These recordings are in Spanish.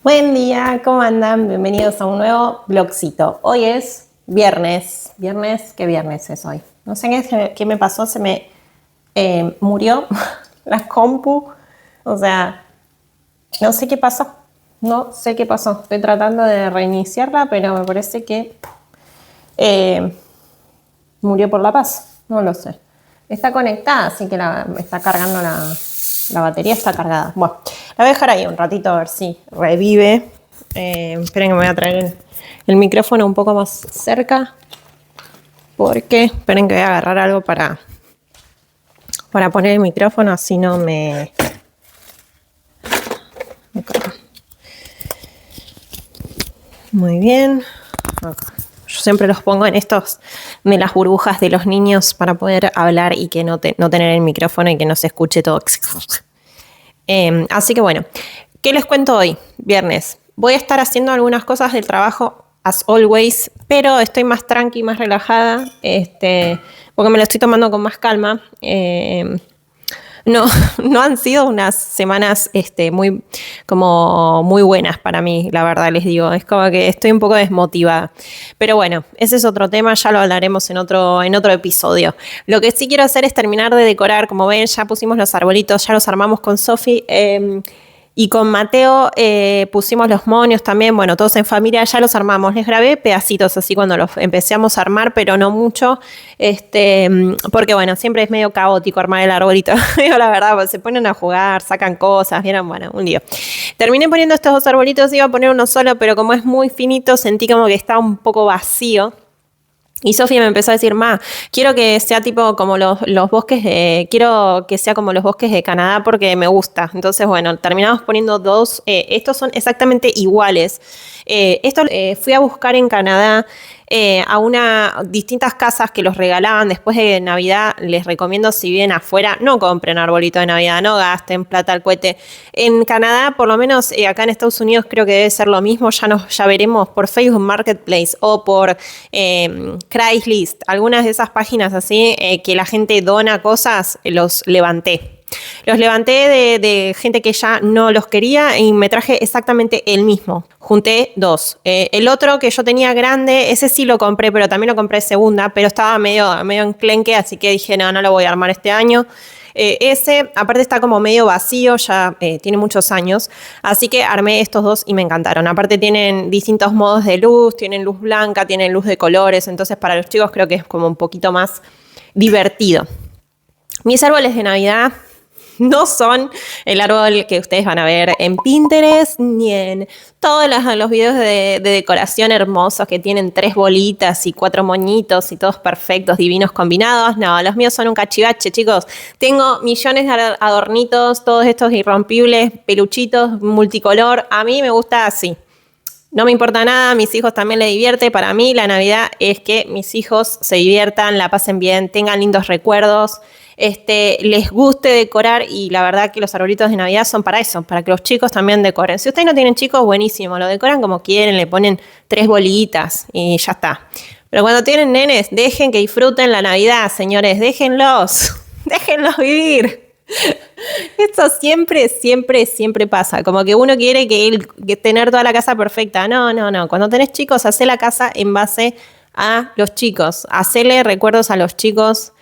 Buen día, ¿cómo andan? Bienvenidos a un nuevo vlogcito. Hoy es viernes. ¿Qué viernes es hoy? No sé qué me pasó, se me murió la compu. O sea, no sé qué pasó. No sé qué pasó. Estoy tratando de reiniciarla, pero me parece que murió por la paz. No lo sé. Está conectada, así que está cargando la batería, está cargada. Bueno, la voy a dejar ahí un ratito a ver si revive. Esperen que me voy a traer el micrófono un poco más cerca. Porque, esperen que voy a agarrar algo para poner el micrófono, así no me... Acá. Muy bien. Acá. Yo siempre los pongo en estos de las burbujas de los niños para poder hablar y que no tener el micrófono y que no se escuche todo. Así que bueno, ¿qué les cuento hoy? Viernes. Voy a estar haciendo algunas cosas del trabajo, as always, pero estoy más tranqui, más relajada, porque me lo estoy tomando con más calma. No, no han sido unas semanas muy buenas para mí, la verdad les digo. Es como que estoy un poco desmotivada. Pero bueno, ese es otro tema, ya lo hablaremos en otro episodio. Lo que sí quiero hacer es terminar de decorar. Como ven, ya pusimos los arbolitos, ya los armamos con Sofi. Y con Mateo pusimos los monios también, bueno, todos en familia ya los armamos. Les grabé pedacitos así cuando los empezamos a armar, pero no mucho, porque bueno, siempre es medio caótico armar el arbolito. Digo la verdad, pues se ponen a jugar, sacan cosas, vieron, bueno, un lío. Terminé poniendo estos dos arbolitos, iba a poner uno solo, pero como es muy finito, sentí como que estaba un poco vacío. Y Sofía me empezó a decir, quiero que sea tipo como los bosques quiero que sea como los bosques de Canadá porque me gusta. Entonces, bueno, terminamos poniendo dos. Estos son exactamente iguales. Fui a buscar en Canadá distintas casas que los regalaban después de Navidad. Les recomiendo, si viven afuera, no compren arbolito de Navidad, no gasten plata al cohete. En Canadá, por lo menos acá en Estados Unidos, creo que debe ser lo mismo. Ya veremos por Facebook Marketplace o por Craigslist, algunas de esas páginas así que la gente dona cosas, los levanté. Los levanté de gente que ya no los quería y me traje exactamente el mismo. Junté dos. El otro que yo tenía grande, ese sí lo compré, pero también lo compré segunda, pero estaba medio enclenque, así que dije, no lo voy a armar este año. Ese, aparte está como medio vacío, ya tiene muchos años, así que armé estos dos y me encantaron. Aparte tienen distintos modos de luz, tienen luz blanca, tienen luz de colores, entonces para los chicos creo que es como un poquito más divertido. Mis árboles de Navidad no son el árbol que ustedes van a ver en Pinterest ni en todos los videos de decoración hermosos que tienen 3 bolitas y 4 moñitos y todos perfectos, divinos combinados. No, los míos son un cachivache, chicos. Tengo millones de adornitos, todos estos irrompibles, peluchitos, multicolor. A mí me gusta así. No me importa nada, a mis hijos también les divierte. Para mí la Navidad es que mis hijos se diviertan, la pasen bien, tengan lindos recuerdos, les guste decorar, y la verdad que los arbolitos de Navidad son para eso, para que los chicos también decoren. Si ustedes no tienen chicos, buenísimo, lo decoran como quieren, le ponen 3 bolitas y ya está. Pero cuando tienen nenes, dejen que disfruten la Navidad, señores, déjenlos vivir. Esto siempre pasa. Como que uno quiere que tener toda la casa perfecta. No. Cuando tenés chicos, hacé la casa en base a los chicos. Hacele recuerdos a los chicos,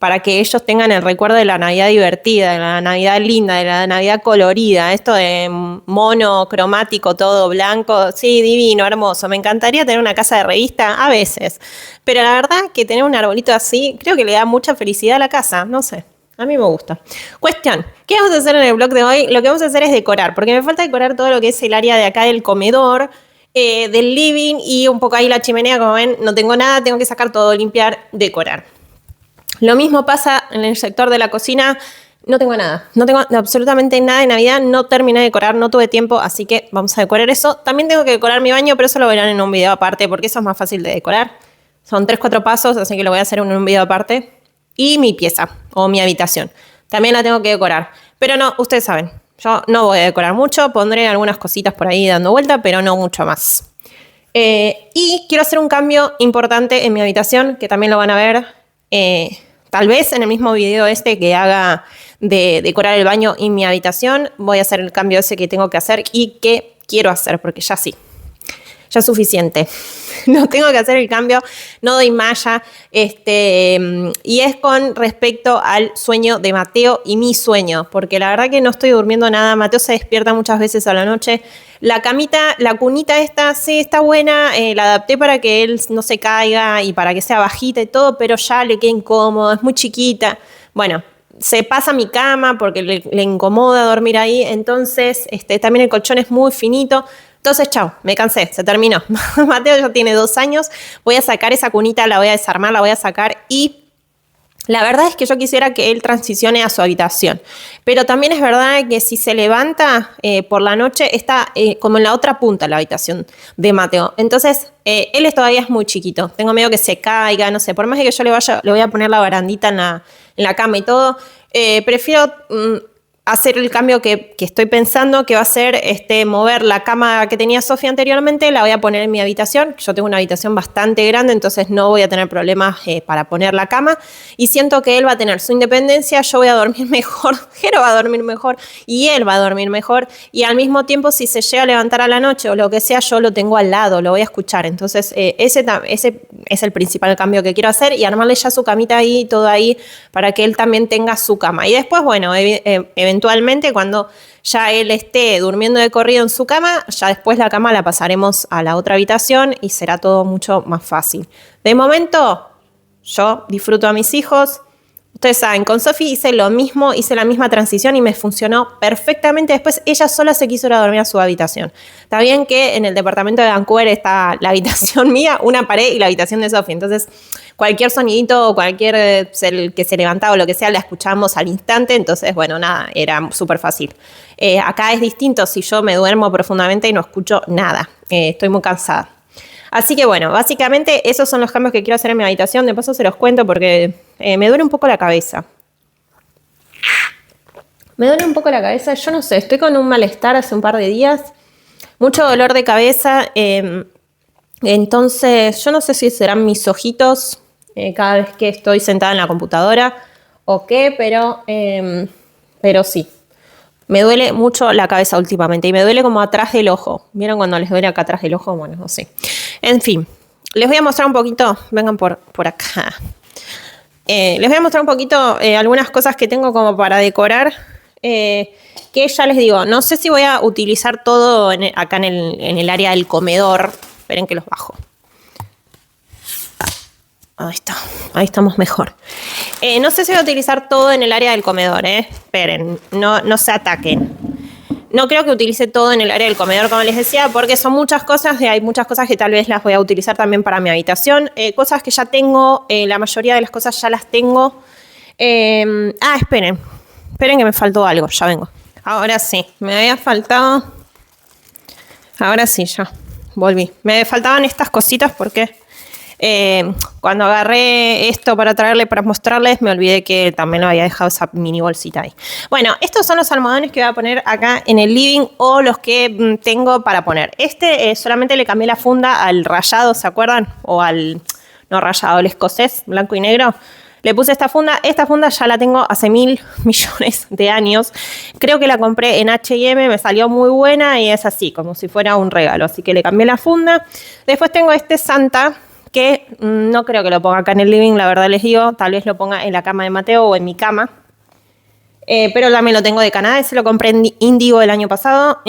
para que ellos tengan el recuerdo de la Navidad divertida, de la Navidad linda, de la Navidad colorida. Esto de mono, cromático, todo blanco. Sí, divino, hermoso. Me encantaría tener una casa de revista a veces. Pero la verdad que tener un arbolito así, creo que le da mucha felicidad a la casa. No sé. A mí me gusta. Cuestión, ¿qué vamos a hacer en el blog de hoy? Lo que vamos a hacer es decorar, porque me falta decorar todo lo que es el área de acá del comedor, del living y un poco ahí la chimenea. Como ven, no tengo nada, tengo que sacar todo, limpiar, decorar. Lo mismo pasa en el sector de la cocina. No tengo nada, no tengo absolutamente nada de Navidad, no terminé de decorar, no tuve tiempo, así que vamos a decorar eso. También tengo que decorar mi baño, pero eso lo verán en un video aparte, porque eso es más fácil de decorar. Son 3-4 pasos, así que lo voy a hacer en un video aparte. Y mi pieza o mi habitación. También la tengo que decorar. Pero no, ustedes saben, yo no voy a decorar mucho. Pondré algunas cositas por ahí dando vuelta, pero no mucho más. Y quiero hacer un cambio importante en mi habitación, que también lo van a ver Tal vez en el mismo video este que haga de decorar el baño y mi habitación, voy a hacer el cambio ese que tengo que hacer y que quiero hacer, porque ya sí. Ya es suficiente. No tengo que hacer el cambio, no doy malla. Y es con respecto al sueño de Mateo y mi sueño, porque la verdad que no estoy durmiendo nada. Mateo se despierta muchas veces a la noche. La camita, la cunita esta, sí, está buena. La adapté para que él no se caiga y para que sea bajita y todo, pero ya le queda incómodo, es muy chiquita. Bueno, se pasa a mi cama porque le incomoda dormir ahí. Entonces, también el colchón es muy finito. Entonces, chao, me cansé, se terminó. Mateo ya tiene 2 años, voy a sacar esa cunita, la voy a desarmar, la voy a sacar y la verdad es que yo quisiera que él transicione a su habitación. Pero también es verdad que si se levanta por la noche, está como en la otra punta de la habitación de Mateo. Entonces, él todavía es muy chiquito. Tengo miedo que se caiga, no sé. Por más que yo le voy a poner la barandita en la cama y todo, prefiero hacer el cambio que estoy pensando, que va a ser mover la cama que tenía Sofía anteriormente, la voy a poner en mi habitación. Yo tengo una habitación bastante grande, entonces no voy a tener problemas para poner la cama. Y siento que él va a tener su independencia, yo voy a dormir mejor, Jero va a dormir mejor y él va a dormir mejor. Y al mismo tiempo, si se llega a levantar a la noche o lo que sea, yo lo tengo al lado, lo voy a escuchar. Entonces, ese es el principal cambio que quiero hacer y armarle ya su camita ahí, todo ahí, para que él también tenga su cama. Y después, bueno, eventualmente, cuando ya él esté durmiendo de corrido en su cama, ya después la cama la pasaremos a la otra habitación y será todo mucho más fácil. De momento, yo disfruto a mis hijos. Ustedes saben, con Sofi hice lo mismo, hice la misma transición y me funcionó perfectamente. Después ella sola se quiso ir a dormir a su habitación. Está bien que en el departamento de Vancouver está la habitación mía, una pared y la habitación de Sofi. Entonces, cualquier sonidito o cualquier que se levantaba o lo que sea, la escuchamos al instante. Entonces, bueno, nada, era súper fácil. Acá es distinto si yo me duermo profundamente y no escucho nada. Estoy muy cansada. Así que bueno, básicamente esos son los cambios que quiero hacer en mi habitación. De paso se los cuento porque me duele un poco la cabeza. Me duele un poco la cabeza, yo no sé, estoy con un malestar hace un par de días. Mucho dolor de cabeza. Entonces, yo no sé si serán mis ojitos cada vez que estoy sentada en la computadora o qué, pero sí. Me duele mucho la cabeza últimamente y me duele como atrás del ojo. ¿Vieron cuando les duele acá atrás del ojo? Bueno, no sé. En fin, les voy a mostrar un poquito, vengan por acá. Les voy a mostrar un poquito algunas cosas que tengo como para decorar. Que ya les digo, no sé si voy a utilizar todo acá en el área del comedor. Esperen que los bajo. Ahí está, ahí estamos mejor. No sé si voy a utilizar todo en el área del comedor, esperen, no se ataquen. No creo que utilice todo en el área del comedor, como les decía, porque son muchas cosas, hay muchas cosas que tal vez las voy a utilizar también para mi habitación. Cosas que ya tengo, la mayoría de las cosas ya las tengo. Esperen que me faltó algo, ya vengo. Ahora sí, me había faltado. Ahora sí, ya, volví. Me faltaban estas cositas porque cuando agarré esto para traerle, para mostrarles, me olvidé que también había dejado esa mini bolsita ahí. Bueno, estos son los almohadones que voy a poner acá en el living o los que tengo para poner. Solamente le cambié la funda al rayado, ¿se acuerdan? O al, no rayado, el escocés, blanco y negro. Le puse esta funda ya la tengo hace 1000 millones de años. Creo que la compré en H&M, me salió muy buena y es así, como si fuera un regalo. Así que le cambié la funda. Después tengo este Santa, que no creo que lo ponga acá en el living, la verdad les digo. Tal vez lo ponga en la cama de Mateo o en mi cama. Pero también lo tengo de Canadá. Ese lo compré en Indigo el año pasado.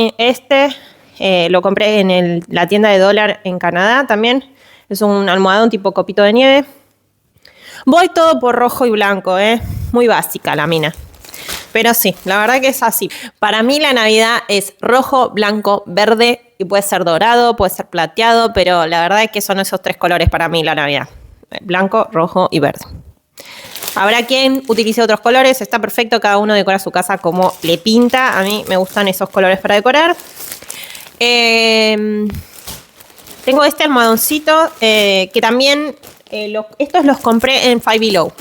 Lo compré en la tienda de dólar en Canadá también. Es un almohadón tipo copito de nieve. Voy todo por rojo y blanco, muy básica la mina. Pero sí, la verdad que es así. Para mí la Navidad es rojo, blanco, verde y puede ser dorado, puede ser plateado, pero la verdad es que son esos 3 colores para mí la Navidad. Blanco, rojo y verde. Habrá quien utilice otros colores, está perfecto, cada uno decora su casa como le pinta. A mí me gustan esos colores para decorar. Tengo este almohadoncito que también... estos los compré en Five Below.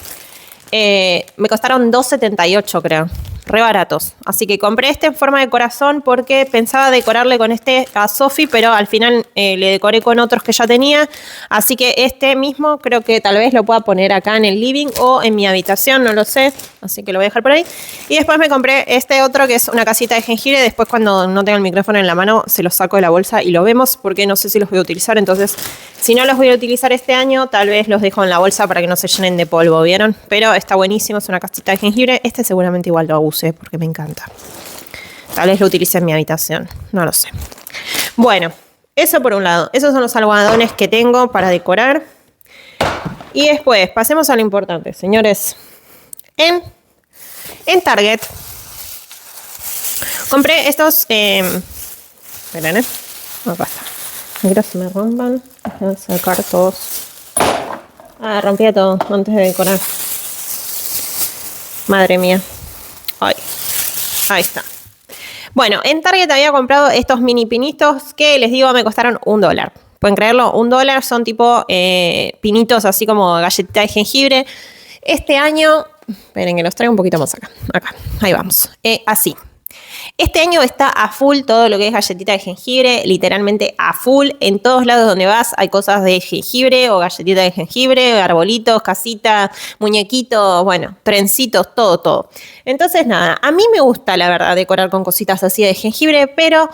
Me costaron $2.78 creo. re baratos. Así que compré este en forma de corazón porque pensaba decorarle con este a Sofi, pero al final le decoré con otros que ya tenía. Así que este mismo creo que tal vez lo pueda poner acá en el living o en mi habitación, no lo sé. Así que lo voy a dejar por ahí. Y después me compré este otro que es una casita de jengibre. Después cuando no tenga el micrófono en la mano se los saco de la bolsa y lo vemos porque no sé si los voy a utilizar. Entonces, si no los voy a utilizar este año, tal vez los dejo en la bolsa para que no se llenen de polvo, ¿vieron? Pero está buenísimo, es una casita de jengibre. Este seguramente igual lo use porque me encanta. Tal vez lo utilice en mi habitación, no lo sé. Bueno, eso por un lado. Esos son los almohadones que tengo para decorar. Y después, pasemos a lo importante, señores. En Target compré estos... esperen, acá está. No quiero que se me rompan. Voy a sacar todos. Ah, rompía todo antes de decorar. Madre mía. Ay, ahí está. Bueno, en Target había comprado estos mini pinitos que les digo me costaron $1. ¿Pueden creerlo? $1 son tipo pinitos así como galletita de jengibre. Este año... Esperen que los traigo un poquito más acá. Acá, ahí vamos. Así. Este año está a full todo lo que es galletita de jengibre, literalmente a full. En todos lados donde vas hay cosas de jengibre o galletita de jengibre, arbolitos, casita, muñequitos, bueno, trencitos, todo, todo. Entonces, nada, a mí me gusta, la verdad, decorar con cositas así de jengibre, pero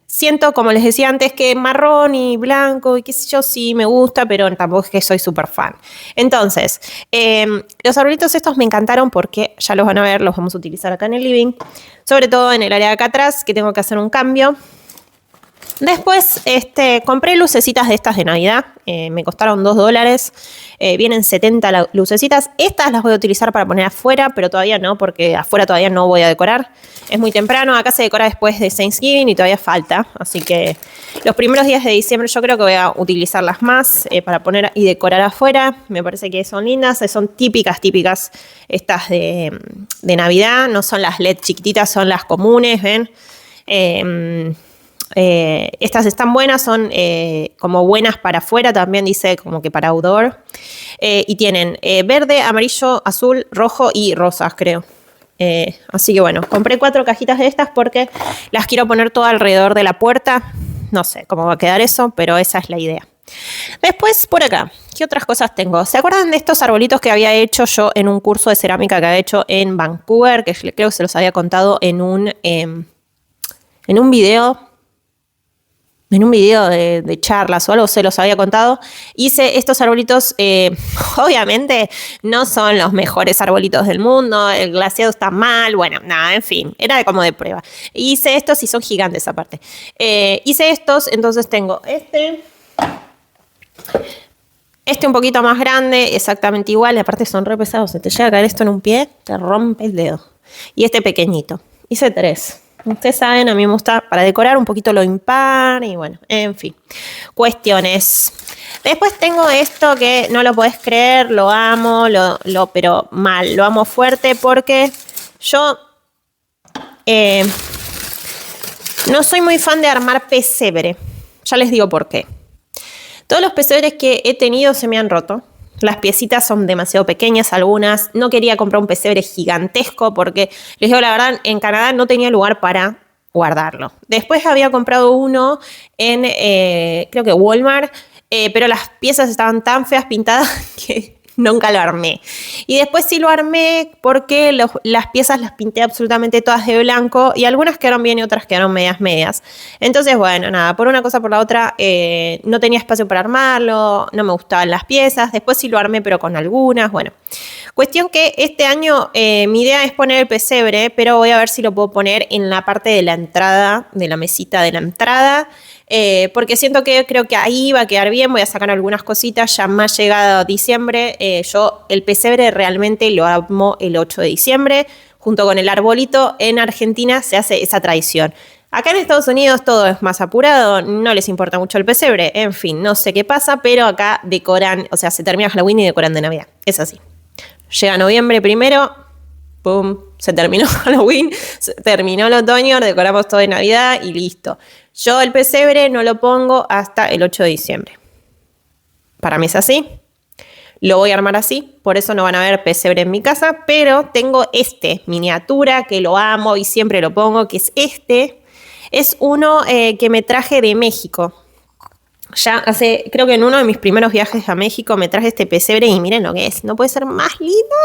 siento, como les decía antes, que marrón y blanco y qué sé yo, sí me gusta, pero tampoco es que soy súper fan. Entonces, los arbolitos estos me encantaron porque ya los van a ver, los vamos a utilizar acá en el living, sobre todo en el área de acá atrás, que tengo que hacer un cambio. Después compré lucecitas de estas de Navidad, me costaron $2, vienen 70 lucecitas. Estas las voy a utilizar para poner afuera, pero todavía no, porque afuera todavía no voy a decorar. Es muy temprano, acá se decora después de Thanksgiving y todavía falta, así que los primeros días de diciembre yo creo que voy a utilizarlas más para poner y decorar afuera. Me parece que son lindas, son típicas estas de Navidad, no son las LED chiquititas, son las comunes, ¿ven? Estas están buenas, son como buenas para afuera, también dice como que para outdoor. Y tienen verde, amarillo, azul, rojo y rosas, creo. Así que bueno, compré 4 cajitas de estas porque las quiero poner todo alrededor de la puerta. No sé cómo va a quedar eso, pero esa es la idea. Después, por acá, ¿qué otras cosas tengo? ¿Se acuerdan de estos arbolitos que había hecho yo en un curso de cerámica que había hecho en Vancouver? Que creo que se los había contado en un video. En un video de charlas o algo se los había contado. Hice estos arbolitos, obviamente no son los mejores arbolitos del mundo, el glaseado está mal, bueno, nada, en fin, era como de prueba. Hice estos y son gigantes aparte. Hice estos, entonces tengo este un poquito más grande, exactamente igual, aparte son re pesados, se te llega a caer esto en un pie, te rompe el dedo. Y este pequeñito, hice 3. Ustedes saben, a mí me gusta para decorar un poquito lo impar y bueno, en fin, cuestiones. Después tengo esto que no lo podés creer, lo amo, pero mal, lo amo fuerte porque yo no soy muy fan de armar pesebre. Ya les digo por qué. Todos los pesebres que he tenido se me han roto. Las piecitas son demasiado pequeñas, algunas. No quería comprar un pesebre gigantesco porque, les digo la verdad, en Canadá no tenía lugar para guardarlo. Después había comprado uno en, creo que Walmart, pero las piezas estaban tan feas pintadas que nunca lo armé. Y después sí lo armé porque las piezas las pinté absolutamente todas de blanco y algunas quedaron bien y otras quedaron medias. Entonces, bueno, nada, por una cosa por la otra no tenía espacio para armarlo, no me gustaban las piezas. Después sí lo armé, pero con algunas, bueno. Cuestión que este año mi idea es poner el pesebre, pero voy a ver si lo puedo poner en la parte de la entrada, de la mesita de la entrada. Porque siento que creo que ahí va a quedar bien, voy a sacar algunas cositas ya más llegado diciembre. Yo el pesebre realmente lo armo el 8 de diciembre junto con el arbolito. En Argentina se hace esa tradición. Acá en Estados Unidos todo es más apurado, no les importa mucho el pesebre, en fin, no sé qué pasa, pero acá decoran, o sea, se termina Halloween y decoran de Navidad, es así. Llega noviembre primero, pum, se terminó Halloween, se terminó el otoño, decoramos todo de Navidad y listo. Yo el pesebre no lo pongo hasta el 8 de diciembre. Para mí es así. lo voy a armar así, por eso no van a ver pesebre en mi casa, pero tengo este miniatura que lo amo y siempre lo pongo, que es este. Es uno que me traje de México. Ya hace, creo que en uno de mis primeros viajes a México me traje este pesebre y miren lo que es. No puede ser más lindo.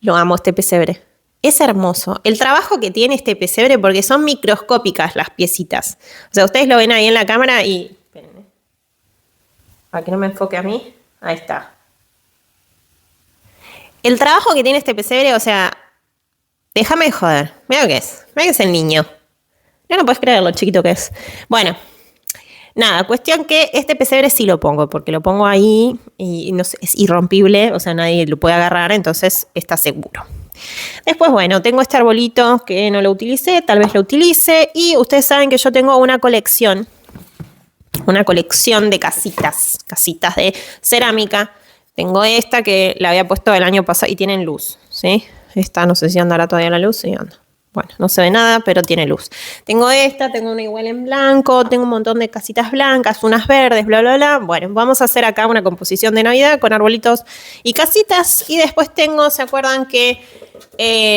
Lo amo este pesebre. Es hermoso. El trabajo que tiene este pesebre, porque son microscópicas las piecitas. O sea, ustedes lo ven ahí en la cámara y... Esperen, para que no me enfoque a mí. Ahí está. El trabajo que tiene este pesebre, o sea... Déjame de joder. Mira lo que es. Mira que es el niño. Ya no puedes creer lo chiquito que es. Bueno... Nada, cuestión que este pesebre sí lo pongo, porque lo pongo ahí y no sé, es irrompible, o sea, nadie lo puede agarrar, entonces está seguro. Después, bueno, tengo este arbolito que no lo utilicé, tal vez lo utilice, y ustedes saben que yo tengo una colección de casitas de cerámica. Tengo esta que la había puesto el año pasado y tienen luz, ¿sí? Esta no sé si andará todavía la luz, sí anda. Bueno, no se ve nada, pero tiene luz. Tengo esta, tengo una igual en blanco, tengo un montón de casitas blancas, unas verdes, bla, bla, bla. Bueno, vamos a hacer acá una composición de Navidad con arbolitos y casitas. Y después tengo, ¿se acuerdan que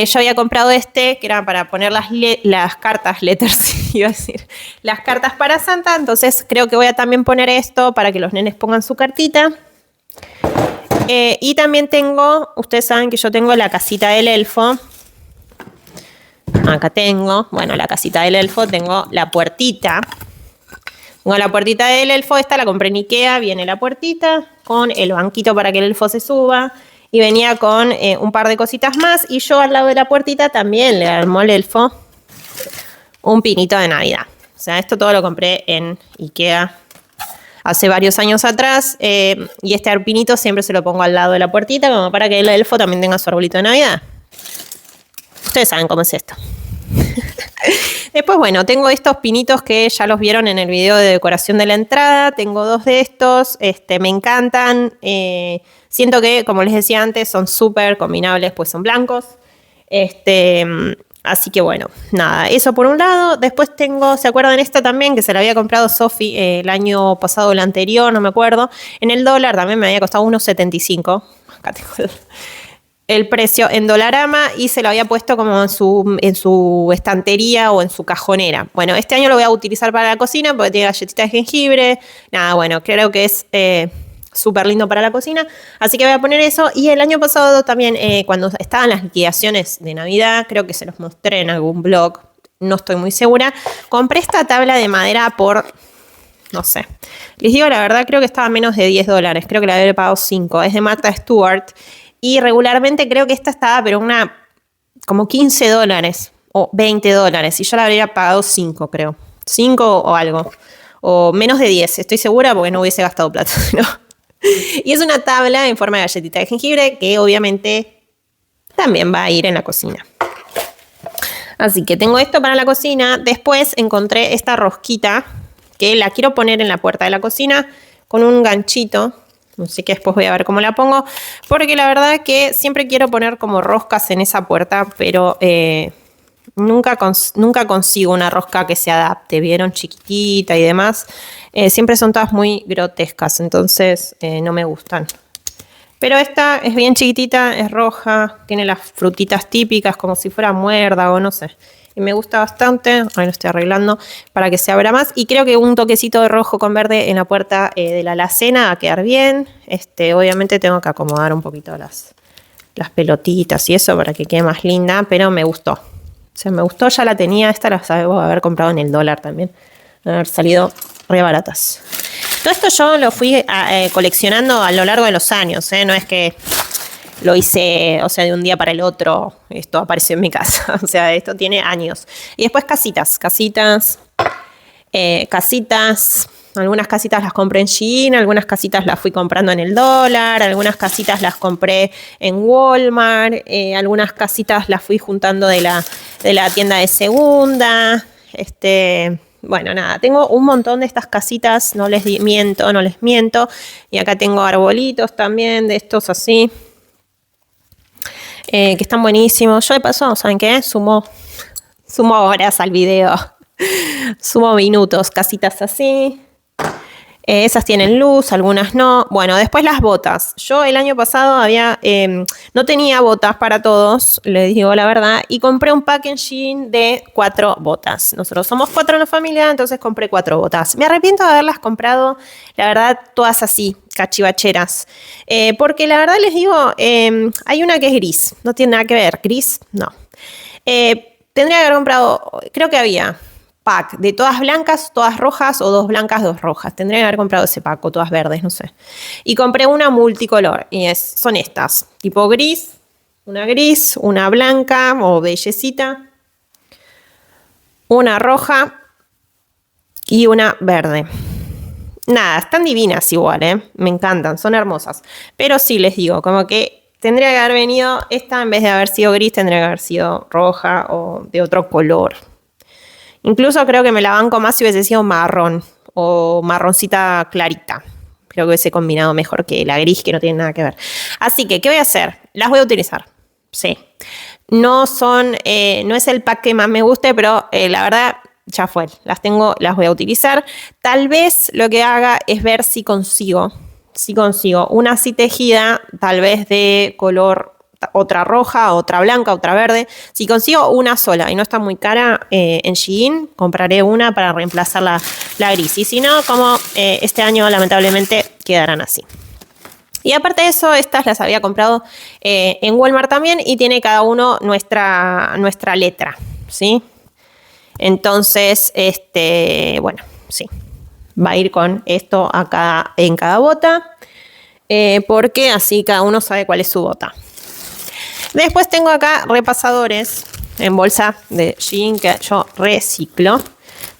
yo había comprado este, que era para poner las cartas, letters, iba a decir, las cartas para Santa? Entonces creo que voy a también poner esto para que los nenes pongan su cartita. Y también tengo, ustedes saben que yo tengo la casita del elfo. Acá tengo, bueno, la casita del elfo, tengo la puertita. Tengo la puertita del elfo, esta la compré en Ikea, viene la puertita con el banquito para que el elfo se suba. Y venía con un par de cositas más. Y yo al lado de la puertita también le armó el elfo un pinito de Navidad. O sea, esto todo lo compré en Ikea hace varios años atrás. Y este pinito siempre se lo pongo al lado de la puertita como para que el elfo también tenga su arbolito de Navidad. Ustedes saben cómo es esto. Después, bueno, tengo estos pinitos que ya los vieron en el video de decoración de la entrada. Tengo 2 de estos. Me encantan. Siento que, como les decía antes, son súper combinables, pues son blancos. Así que bueno, nada, eso por un lado. Después tengo, ¿se acuerdan esta también? Que se la había comprado Sofi el año pasado o el anterior, no me acuerdo. En el dólar también me había costado unos 75. Acá tengo el precio en Dolarama y se lo había puesto como en su estantería o en su cajonera. Bueno, este año lo voy a utilizar para la cocina porque tiene galletitas de jengibre. Nada, bueno, creo que es súper lindo para la cocina. Así que voy a poner eso. Y el año pasado también, cuando estaban las liquidaciones de Navidad, creo que se los mostré en algún blog, no estoy muy segura, compré esta tabla de madera por... No sé. Les digo la verdad, creo que estaba menos de $10. Creo que la había pagado 5. Es de Martha Stewart. Y regularmente creo que esta estaba, pero como $15 o $20. Y yo la habría pagado 5, creo. 5 o algo. O menos de 10, estoy segura, porque no hubiese gastado plata. ¿No? Y es una tabla en forma de galletita de jengibre que obviamente también va a ir en la cocina. Así que tengo esto para la cocina. Después encontré esta rosquita que la quiero poner en la puerta de la cocina con un ganchito. Así que después voy a ver cómo la pongo. Porque la verdad que siempre quiero poner como roscas en esa puerta. Pero nunca consigo una rosca que se adapte. ¿Vieron? Chiquitita y demás. Siempre son todas muy grotescas. Entonces no me gustan. Pero esta es bien chiquitita. Es roja. Tiene las frutitas típicas como si fuera muérdago. No sé. Y me gusta bastante, ahí lo estoy arreglando, para que se abra más. Y creo que un toquecito de rojo con verde en la puerta de la alacena va a quedar bien. Obviamente tengo que acomodar un poquito las pelotitas y eso para que quede más linda, pero me gustó. O sea, me gustó, ya la tenía, esta la debo haber comprado en el dólar también. Deben haber salido re baratas. Todo esto yo lo fui coleccionando a lo largo de los años, no es que... Lo hice, o sea, de un día para el otro, esto apareció en mi casa, o sea, esto tiene años. Y después casitas, algunas casitas las compré en Shein, algunas casitas las fui comprando en el dólar, algunas casitas las compré en Walmart, algunas casitas las fui juntando de la tienda de segunda, Bueno, nada, tengo un montón de estas casitas, no les miento, y acá tengo arbolitos también de estos así. Que están buenísimos. Yo de paso, ¿saben qué? Sumo horas al video. Sumo minutos, casitas así. Esas tienen luz, algunas no. Bueno, después las botas. Yo el año pasado no tenía botas para todos, les digo la verdad, y compré un packaging de 4 botas. Nosotros somos 4 en la familia, entonces compré 4 botas. Me arrepiento de haberlas comprado, la verdad, todas así, cachivacheras. Porque la verdad les digo, hay una que es gris, no tiene nada que ver. Gris, no. Tendría que haber comprado, creo que había pack de todas blancas, todas rojas o 2 blancas, 2 rojas. Tendría que haber comprado ese pack o todas verdes, no sé. Y compré una multicolor y son estas, tipo gris, una blanca o bellecita, una roja y una verde. Nada, están divinas igual, ¿eh? Me encantan, son hermosas. Pero sí les digo, como que tendría que haber venido esta en vez de haber sido gris, tendría que haber sido roja o de otro color. Incluso creo que me la banco más si hubiese sido marrón o marroncita clarita. Creo que hubiese combinado mejor que la gris, que no tiene nada que ver. Así que, ¿qué voy a hacer? Las voy a utilizar. Sí. No es el pack que más me guste, pero la verdad, ya fue. Las tengo, las voy a utilizar. Tal vez lo que haga es ver si consigo una así tejida, tal vez de color, otra roja, otra blanca, otra verde. Si consigo una sola y no está muy cara en Shein, compraré una para reemplazar la gris. Y si no, como este año lamentablemente quedarán así. Y aparte de eso, estas las había comprado en Walmart también y tiene cada uno nuestra letra, ¿sí? Entonces, bueno, sí, va a ir con esto en cada bota, porque así cada uno sabe cuál es su bota. Después tengo acá repasadores en bolsa de Shein que yo reciclo.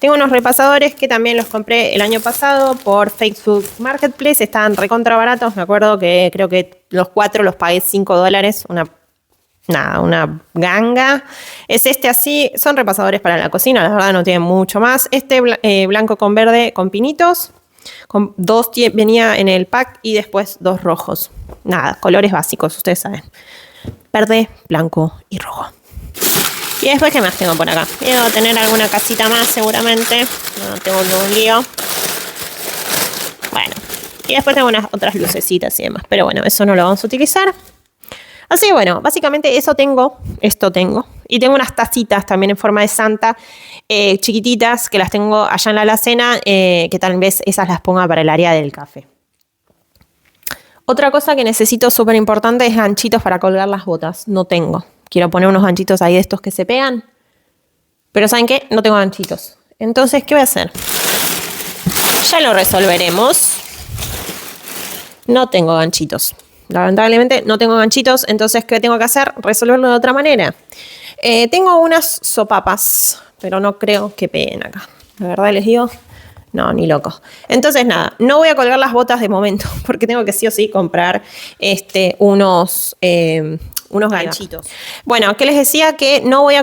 Tengo unos repasadores que también los compré el año pasado por Facebook Marketplace. Estaban recontra baratos. Me acuerdo que creo que los 4 los pagué $5. Una ganga. Es así. Son repasadores para la cocina. La verdad no tienen mucho más. Blanco con verde con pinitos. Con 2 venía en el pack y después 2 rojos. Nada, colores básicos, ustedes saben. Verde, blanco y rojo. Y después, ¿qué más tengo por acá? Debo tener alguna casita más seguramente. No tengo ningún lío. Bueno. Y después tengo unas otras lucecitas y demás. Pero bueno, eso no lo vamos a utilizar. Así que bueno, básicamente esto tengo. Y tengo unas tacitas también en forma de santa, chiquititas, que las tengo allá en la alacena, que tal vez esas las ponga para el área del café. Otra cosa que necesito súper importante es ganchitos para colgar las botas. No tengo. Quiero poner unos ganchitos ahí de estos que se pegan. Pero ¿saben qué? No tengo ganchitos. Entonces, ¿qué voy a hacer? Ya lo resolveremos. No tengo ganchitos. Lamentablemente no tengo ganchitos. Entonces, ¿qué tengo que hacer? Resolverlo de otra manera. Tengo unas sopapas, pero no creo que peguen acá. La verdad les digo... No, ni loco. Entonces, nada, no voy a colgar las botas de momento porque tengo que sí o sí comprar unos ganchitos. Bueno, que les decía que no voy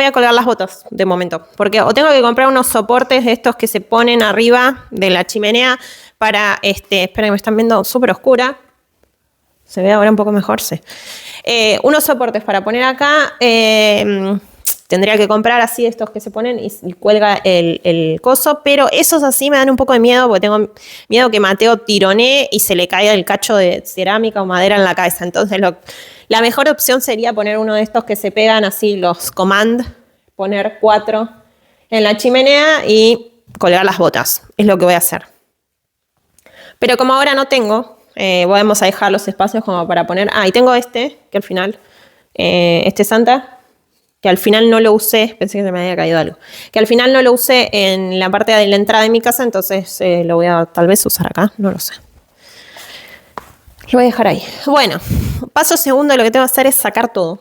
a colgar las botas de momento porque o tengo que comprar unos soportes de estos que se ponen arriba de la chimenea para, esperen que me están viendo súper oscura. Se ve ahora un poco mejor, sí. Unos soportes para poner acá. Tendría que comprar así estos que se ponen y cuelga el coso, pero esos así me dan un poco de miedo porque tengo miedo que Mateo tironee y se le caiga el cacho de cerámica o madera en la cabeza. Entonces la mejor opción sería poner uno de estos que se pegan así, los Command, poner 4 en la chimenea y colgar las botas. Es lo que voy a hacer. Pero como ahora no tengo, vamos a dejar los espacios como para poner... y tengo que al final, Santa... que al final no lo usé, pensé que se me había caído algo, que al final no lo usé en la parte de la entrada de mi casa, entonces lo voy a tal vez usar acá, no lo sé. Lo voy a dejar ahí. Bueno, paso segundo, lo que tengo que hacer es sacar todo.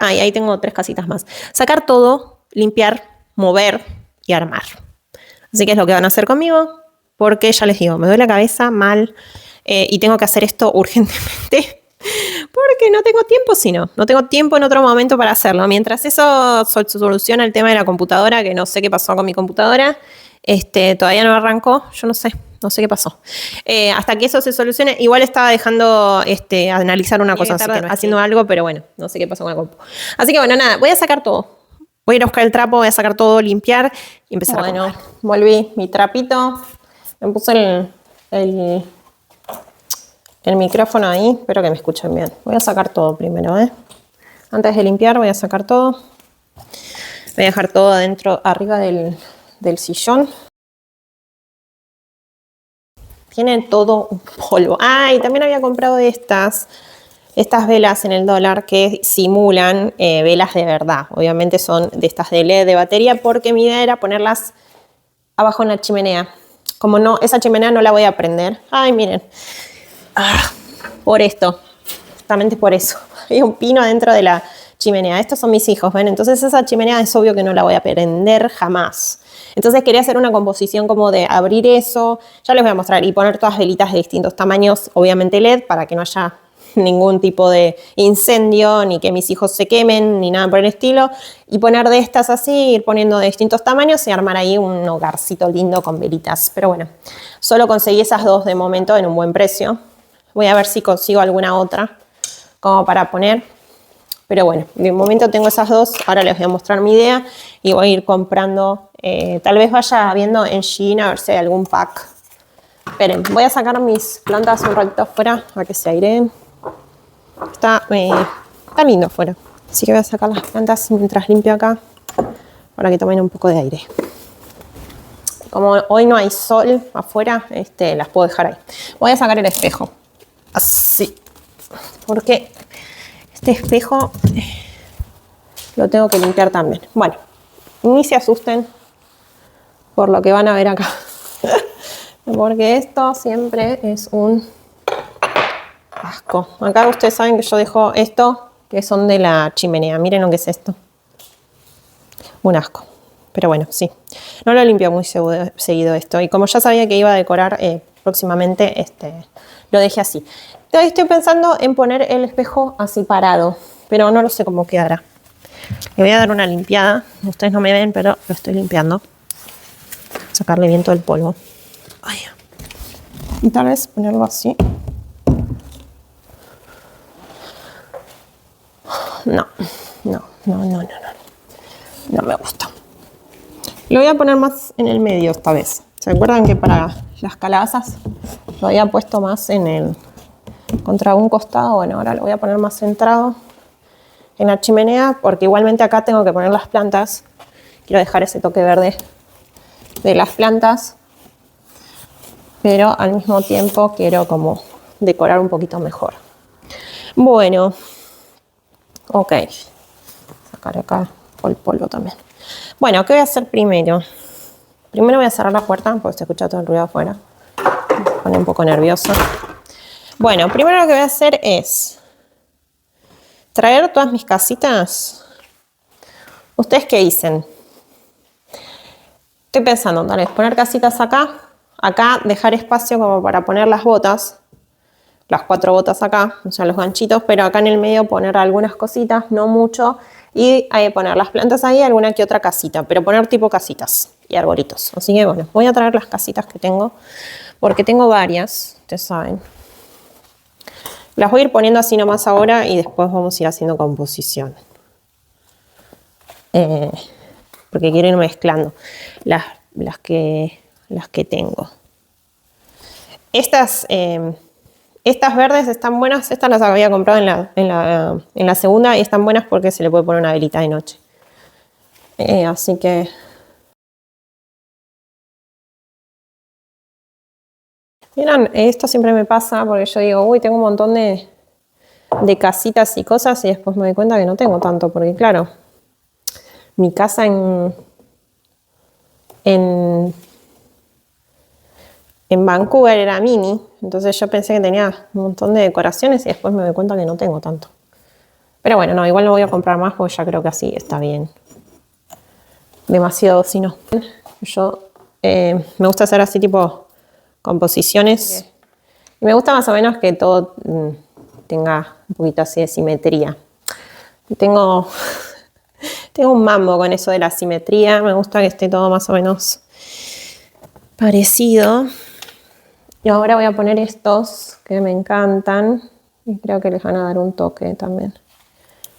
Ahí tengo 3 casitas más. Sacar todo, limpiar, mover y armar. Así que es lo que van a hacer conmigo, porque ya les digo, me duele la cabeza mal y tengo que hacer esto urgentemente. Porque no tengo tiempo, no tengo tiempo en otro momento para hacerlo. Mientras eso soluciona el tema de la computadora, que no sé qué pasó con mi computadora, todavía no arrancó, yo no sé qué pasó. Hasta que eso se solucione, igual estaba dejando analizar una cosa, así que no haciendo algo, pero bueno, no sé qué pasó con la compu. Así que bueno, nada, voy a sacar todo. Voy a ir a buscar el trapo, voy a sacar todo, limpiar y empezar a comer. Volví mi trapito. Me puse el micrófono ahí, espero que me escuchen bien. Voy a sacar todo primero, ¿eh? Antes de limpiar voy a sacar todo. Voy a dejar todo adentro, arriba del sillón. Tiene todo un polvo. Ah, y también había comprado estas velas en el dólar que simulan velas de verdad. Obviamente son de estas de LED de batería porque mi idea era ponerlas abajo en la chimenea. Como no, esa chimenea no la voy a prender. Ay, miren. Ah, por esto. Justamente por eso. Hay un pino dentro de la chimenea. Estos son mis hijos, ¿ven? Entonces esa chimenea es obvio que no la voy a prender jamás. Entonces quería hacer una composición como de abrir eso, ya les voy a mostrar, y poner todas velitas de distintos tamaños, obviamente LED, para que no haya ningún tipo de incendio, ni que mis hijos se quemen, ni nada por el estilo. Y poner de estas así, ir poniendo de distintos tamaños y armar ahí un hogarcito lindo con velitas. Pero bueno, solo conseguí esas dos de momento en un buen precio. Voy a ver si consigo alguna otra como para poner. Pero bueno, de momento tengo esas dos. Ahora les voy a mostrar mi idea y voy a ir comprando. Tal vez vaya viendo en Shein a ver si hay algún pack. Esperen, voy a sacar mis plantas un ratito afuera a que se aireen. Está lindo afuera. Así que voy a sacar las plantas mientras limpio acá para que tomen un poco de aire. Como hoy no hay sol afuera, las puedo dejar ahí. Voy a sacar el espejo. Así. Porque este espejo lo tengo que limpiar también. Bueno, ni se asusten por lo que van a ver acá. Porque esto siempre es un asco. Acá ustedes saben que yo dejo esto, que son de la chimenea. Miren lo que es esto. Un asco. Pero bueno, sí. No lo limpio muy seguido esto. Y como ya sabía que iba a decorar próximamente, lo dejé así. Entonces estoy pensando en poner el espejo así parado, pero no lo sé cómo quedará. Le voy a dar una limpiada. Ustedes no me ven, pero lo estoy limpiando. Sacarle bien todo el polvo. Ay. Y tal vez ponerlo así. No me gusta. Lo voy a poner más en el medio esta vez. ¿Se acuerdan que para las calabazas lo había puesto más contra un costado? Bueno, ahora lo voy a poner más centrado en la chimenea, porque igualmente acá tengo que poner las plantas. Quiero dejar ese toque verde de las plantas, pero al mismo tiempo quiero como decorar un poquito mejor. Bueno, ok. Sacar acá el polvo también. Bueno, ¿qué voy a hacer primero? Primero voy a cerrar la puerta porque se escucha todo el ruido afuera. Me pone un poco nerviosa. Bueno, primero lo que voy a hacer es traer todas mis casitas. ¿Ustedes qué dicen? Estoy pensando, tal vez poner casitas acá. Acá dejar espacio como para poner las botas. Las 4 botas acá, o sea, los ganchitos. Pero acá en el medio poner algunas cositas, no mucho. Y hay que poner las plantas ahí, alguna que otra casita. Pero poner tipo casitas y arbolitos. Así que bueno, voy a traer las casitas que tengo. Porque tengo varias, ustedes saben. Las voy a ir poniendo así nomás ahora y después vamos a ir haciendo composición. Porque quiero ir mezclando las que tengo. Estas verdes están buenas. Estas las había comprado en la segunda y están buenas porque se le puede poner una velita de noche. Así que... Miren, esto siempre me pasa porque yo digo, uy, tengo un montón de casitas y cosas y después me doy cuenta que no tengo tanto, porque claro, mi casa en Vancouver era mini, entonces yo pensé que tenía un montón de decoraciones y después me doy cuenta que no tengo tanto. Pero bueno, no, igual no voy a comprar más porque ya creo que así está bien. Demasiado, si no. Yo me gusta hacer así tipo composiciones. Y me gusta más o menos que todo tenga un poquito así de simetría. Tengo un mambo con eso de la simetría. Me gusta que esté todo más o menos parecido. Y ahora voy a poner estos que me encantan. Y creo que les van a dar un toque también.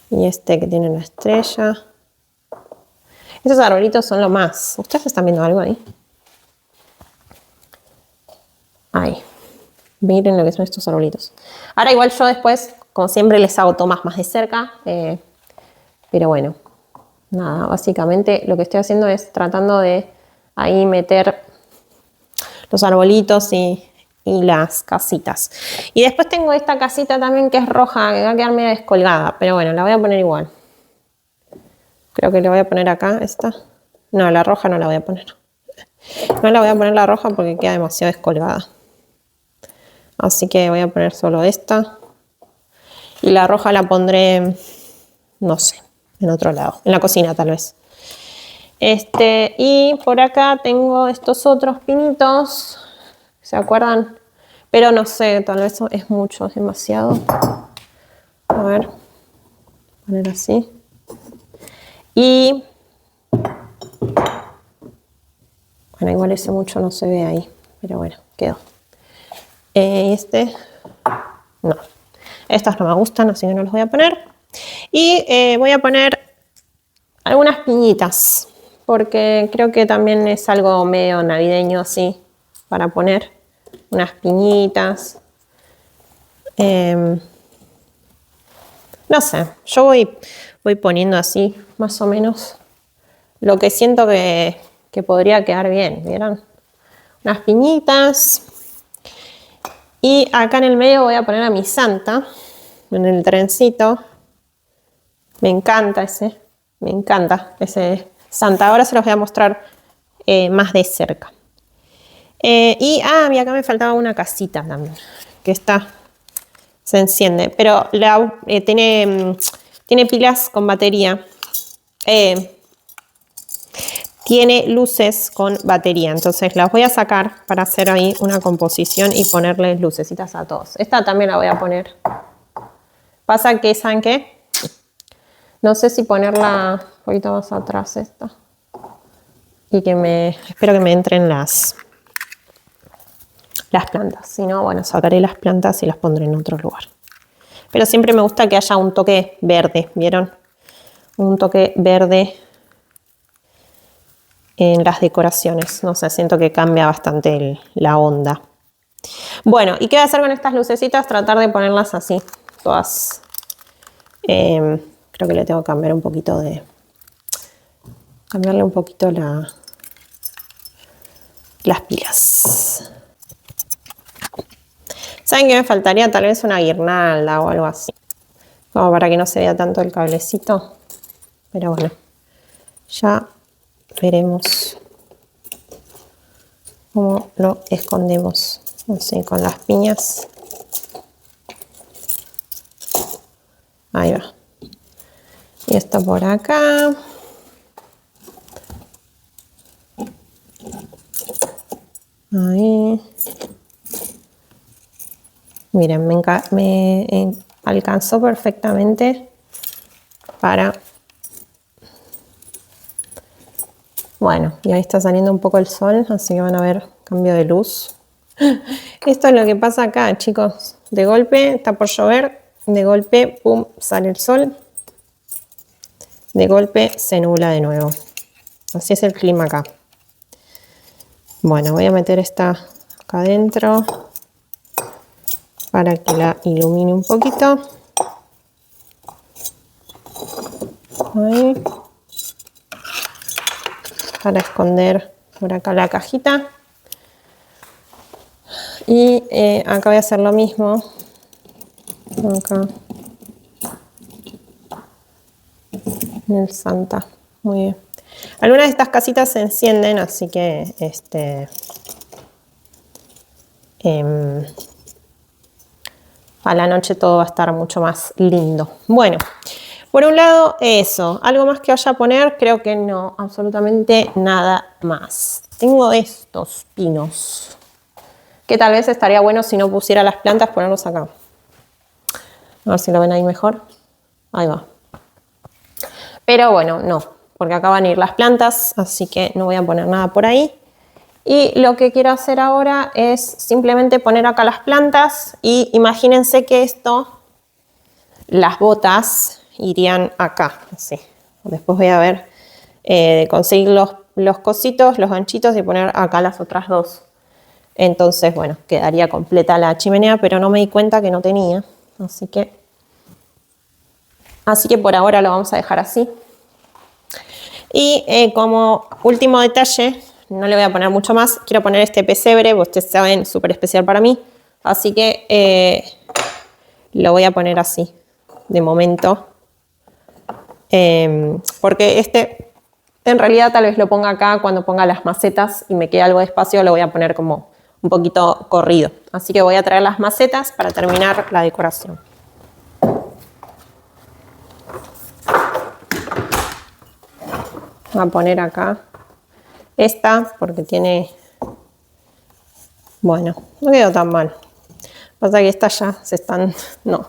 Y este que tiene una estrella. Estos arbolitos son lo más. ¿Ustedes están viendo algo ahí? Ahí. Miren lo que son estos arbolitos. Ahora igual yo después, como siempre, les hago tomas más de cerca. Pero bueno, nada, básicamente lo que estoy haciendo es tratando de ahí meter los arbolitos y las casitas. Y después tengo esta casita también que es roja, que va a quedar medio descolgada. Pero bueno, la voy a poner igual. Creo que le voy a poner acá esta. No, la roja no la voy a poner. No la voy a poner la roja porque queda demasiado descolgada. Así que voy a poner solo esta. Y la roja la pondré, no sé, en otro lado. En la cocina tal vez. Y por acá tengo estos otros pinitos. ¿Se acuerdan? Pero no sé, tal vez es mucho, es demasiado. A ver. Poner así. Y bueno, igual ese mucho no se ve ahí. Pero bueno, quedó. No. Estos no me gustan, así que no los voy a poner. Y voy a poner algunas piñitas, porque creo que también es algo medio navideño así, para poner unas piñitas. No sé, yo voy poniendo así, más o menos, lo que siento que podría quedar bien, ¿vieron? Unas piñitas. Y acá en el medio voy a poner a mi santa, en el trencito. Me encanta ese santa. Ahora se los voy a mostrar más de cerca. Y acá me faltaba una casita también, que se enciende, pero tiene pilas con batería. Tiene luces con batería, entonces las voy a sacar para hacer ahí una composición y ponerles lucecitas a todos. Esta también la voy a poner. Pasa que, ¿saben qué? No sé si ponerla un poquito más atrás esta. Y espero que me entren las plantas. Si no, bueno, sacaré las plantas y las pondré en otro lugar. Pero siempre me gusta que haya un toque verde, ¿vieron? Un toque verde en las decoraciones. No sé, siento que cambia bastante la onda. Bueno, ¿y qué voy a hacer con estas lucecitas? Tratar de ponerlas así, todas. Creo que le tengo que cambiar un poquito cambiarle un poquito las pilas. ¿Saben qué me faltaría? Tal vez una guirnalda o algo así. Como para que no se vea tanto el cablecito. Pero bueno, ya veremos cómo lo escondemos. Así, con las piñas. Ahí va. Y esto por acá. Ahí. Miren, me alcanzó perfectamente para... Bueno, y ahí está saliendo un poco el sol, así que van a ver cambio de luz. Esto es lo que pasa acá, chicos. De golpe está por llover, de golpe, pum, sale el sol. De golpe se nubla de nuevo. Así es el clima acá. Bueno, voy a meter esta acá adentro para que la ilumine un poquito. Ahí. Para esconder por acá la cajita. Y acá voy a hacer lo mismo. Acá. En el Santa. Muy bien. Algunas de estas casitas se encienden, así que a la noche todo va a estar mucho más lindo. Bueno, por un lado eso. Algo más que vaya a poner, creo que no, absolutamente nada más. Tengo estos pinos, que tal vez estaría bueno si no pusiera las plantas, ponerlos acá. A ver si lo ven ahí mejor. Ahí va. Pero bueno, no, porque acá van a ir las plantas, así que no voy a poner nada por ahí. Y lo que quiero hacer ahora es simplemente poner acá las plantas y imagínense que las botas irían acá, así. Después voy a ver conseguir los cositos, los ganchitos y poner acá las otras dos Entonces, bueno, quedaría completa la chimenea, pero no me di cuenta que no tenía. Así que por ahora lo vamos a dejar así. Y como último detalle, no le voy a poner mucho más, quiero poner este pesebre, ustedes saben, súper especial para mí. Así que lo voy a poner así, de momento. Porque este, en realidad tal vez lo ponga acá cuando ponga las macetas y me quede algo de espacio, lo voy a poner como un poquito corrido. Así que voy a traer las macetas para terminar la decoración. Voy a poner acá esta porque tiene... Bueno, no quedó tan mal. Pasa que estas ya se están... No,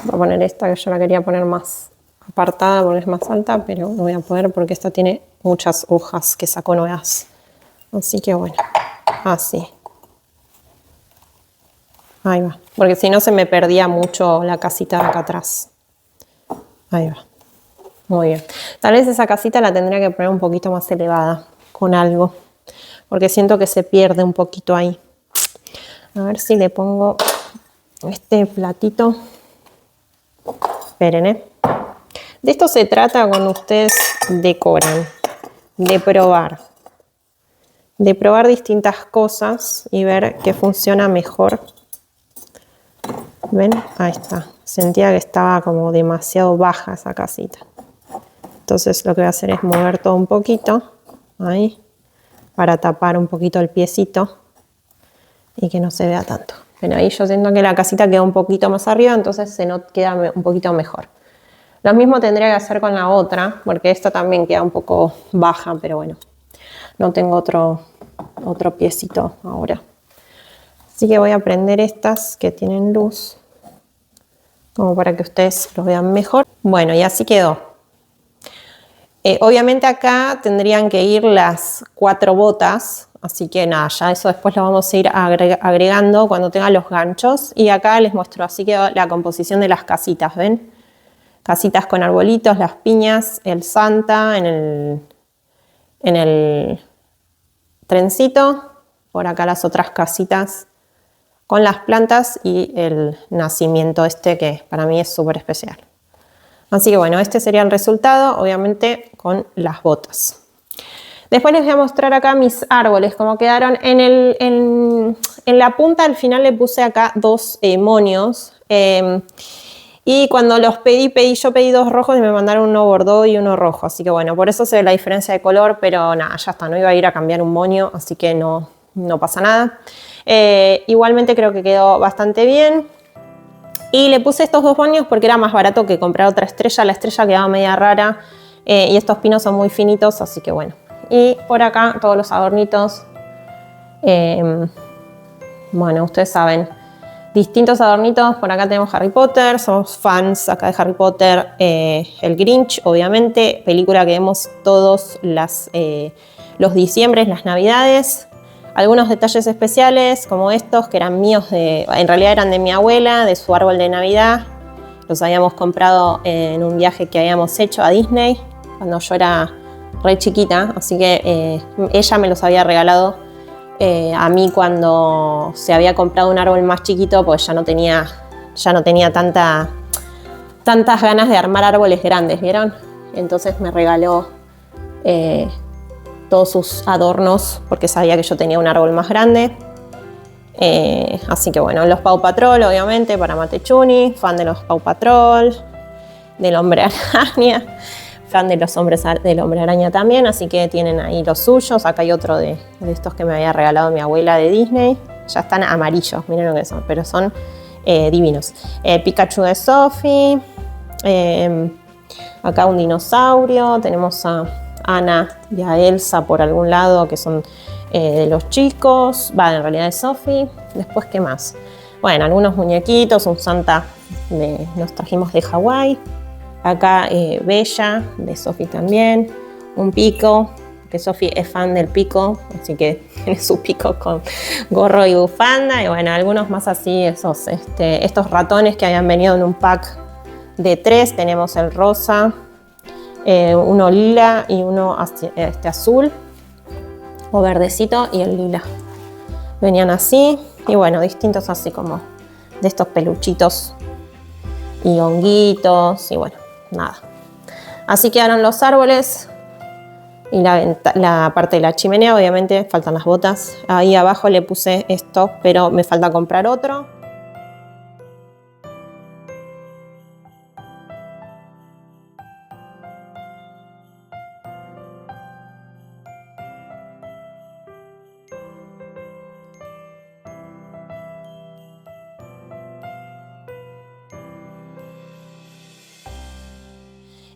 voy a poner esta que yo la quería poner más apartada porque es más alta, pero no voy a poder porque esta tiene muchas hojas que sacó nuevas. Así que bueno, así. Ahí va, porque si no se me perdía mucho la casita de acá atrás. Ahí va. Muy bien. Tal vez esa casita la tendría que poner un poquito más elevada con algo, porque siento que se pierde un poquito ahí. A ver si le pongo este platito. Esperen, De esto se trata cuando ustedes decoran, de probar distintas cosas y ver qué funciona mejor. ¿Ven? Ahí está. Sentía que estaba como demasiado baja esa casita. Entonces lo que voy a hacer es mover todo un poquito, ahí, para tapar un poquito el piecito y que no se vea tanto. Pero ahí yo siento que la casita queda un poquito más arriba, entonces se nos queda un poquito mejor. Lo mismo tendría que hacer con la otra, porque esta también queda un poco baja, pero bueno, no tengo otro piecito ahora. Así que voy a prender estas que tienen luz, como para que ustedes lo vean mejor. Bueno, y así quedó. Obviamente acá tendrían que ir las 4 botas, así que nada, ya eso después lo vamos a ir agregando cuando tenga los ganchos. Y acá les muestro así quedó la composición de las casitas, ¿ven? Casitas con arbolitos, las piñas, el Santa en el trencito. Por acá las otras casitas con las plantas y el nacimiento este que para mí es súper especial. Así que bueno, este sería el resultado, obviamente con las botas. Después les voy a mostrar acá mis árboles, cómo quedaron. En la punta al final le puse acá 2 monios. Y cuando los yo pedí 2 rojos y me mandaron uno bordó y uno rojo. Así que bueno, por eso se ve la diferencia de color, pero nada, ya está, no iba a ir a cambiar un monio, así que no pasa nada. Igualmente creo que quedó bastante bien. Y le puse estos 2 monios porque era más barato que comprar otra estrella. La estrella quedaba media rara y estos pinos son muy finitos, así que bueno. Y por acá todos los adornitos. Bueno, ustedes saben, distintos adornitos. Por acá tenemos Harry Potter, somos fans acá de Harry Potter. El Grinch, obviamente, película que vemos todos los diciembres, las navidades. Algunos detalles especiales como estos que eran míos, en realidad eran de mi abuela, de su árbol de Navidad. Los habíamos comprado en un viaje que habíamos hecho a Disney cuando yo era re chiquita, así que ella me los había regalado a mí cuando se había comprado un árbol más chiquito, pues ya no tenía tantas ganas de armar árboles grandes, ¿vieron? Entonces me regaló todos sus adornos porque sabía que yo tenía un árbol más grande. Así que bueno, los Paw Patrol obviamente para Matechuni, fan de los Paw Patrol, del Hombre Araña, fan de los del Hombre Araña también, así que tienen ahí los suyos. Acá hay otro de estos que me había regalado mi abuela de Disney. Ya están amarillos, miren lo que son, pero son divinos. Pikachu de Sophie, acá un dinosaurio, tenemos a Ana y a Elsa por algún lado, que son de los chicos, en realidad de Sophie. Después, ¿qué más? Bueno, algunos muñequitos, un Santa nos trajimos de Hawái. Acá Bella, de Sophie también. Un pico, que Sophie es fan del pico, así que tiene su pico con gorro y bufanda. Y bueno, algunos más así, estos ratones que habían venido en un pack de 3. Tenemos el rosa, uno lila y uno azul o verdecito y el lila. Venían así. Y bueno, distintos así como de estos peluchitos y honguitos. Y bueno, nada. Así quedaron los árboles. Y la parte de la chimenea, obviamente, faltan las botas. Ahí abajo le puse esto, pero me falta comprar otro.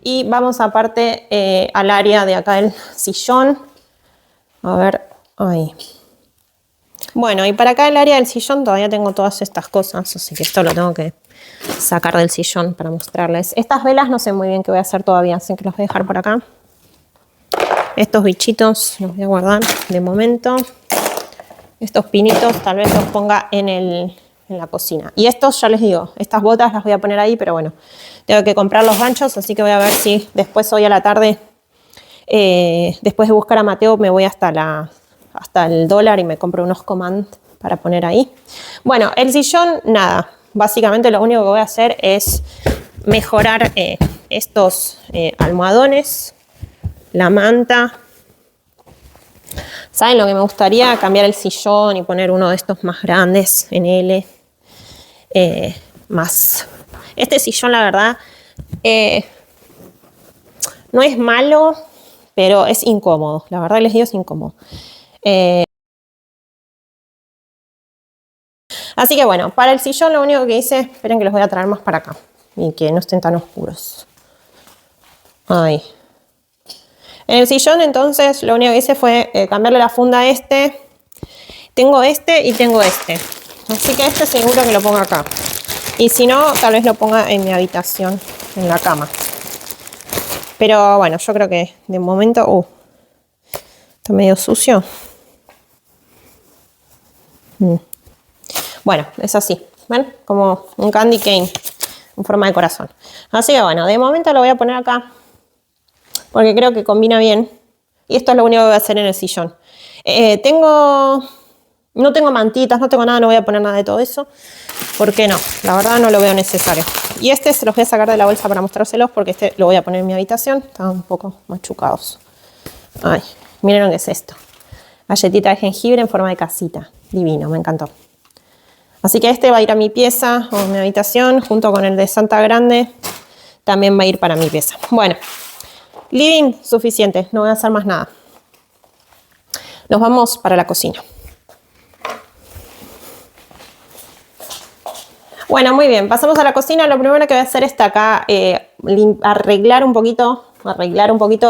Y vamos aparte al área de acá del sillón. A ver, ahí. Bueno, y para acá el área del sillón todavía tengo todas estas cosas, así que esto lo tengo que sacar del sillón para mostrarles. Estas velas no sé muy bien qué voy a hacer todavía, así que los voy a dejar por acá. Estos bichitos los voy a guardar de momento. Estos pinitos tal vez los ponga en la cocina. Y estos, ya les digo, estas botas las voy a poner ahí, pero bueno, tengo que comprar los ganchos, así que voy a ver si después hoy a la tarde, después de buscar a Mateo, me voy hasta el dólar y me compro unos Command para poner ahí. Bueno, el sillón, nada. Básicamente lo único que voy a hacer es mejorar estos almohadones, la manta. ¿Saben lo que me gustaría? Cambiar el sillón y poner uno de estos más grandes en L. Más. Este sillón, la verdad, no es malo, pero es incómodo. La verdad les digo, es incómodo. Así que bueno, para el sillón lo único que hice, esperen que los voy a traer más para acá y que no estén tan oscuros. Ahí. En el sillón entonces lo único que hice fue cambiarle la funda a este. Tengo este y tengo este. Así que este seguro que lo pongo acá. Y si no, tal vez lo ponga en mi habitación, en la cama. Pero bueno, yo creo que de momento... está medio sucio. Bueno, es así. ¿Ven? Como un candy cane en forma de corazón. Así que bueno, de momento lo voy a poner acá. Porque creo que combina bien. Y esto es lo único que voy a hacer en el sillón. No tengo mantitas, no tengo nada, no voy a poner nada de todo eso. ¿Por qué no? La verdad no lo veo necesario. Y este se los voy a sacar de la bolsa para mostrárselos porque este lo voy a poner en mi habitación. Están un poco machucados. Ay, miren lo que es esto. Galletita de jengibre en forma de casita. Divino, me encantó. Así que este va a ir a mi pieza o mi habitación junto con el de Santa Grande. También va a ir para mi pieza. Bueno, living suficiente, no voy a hacer más nada. Nos vamos para la cocina. Bueno, muy bien, pasamos a la cocina. Lo primero que voy a hacer es acá arreglar un poquito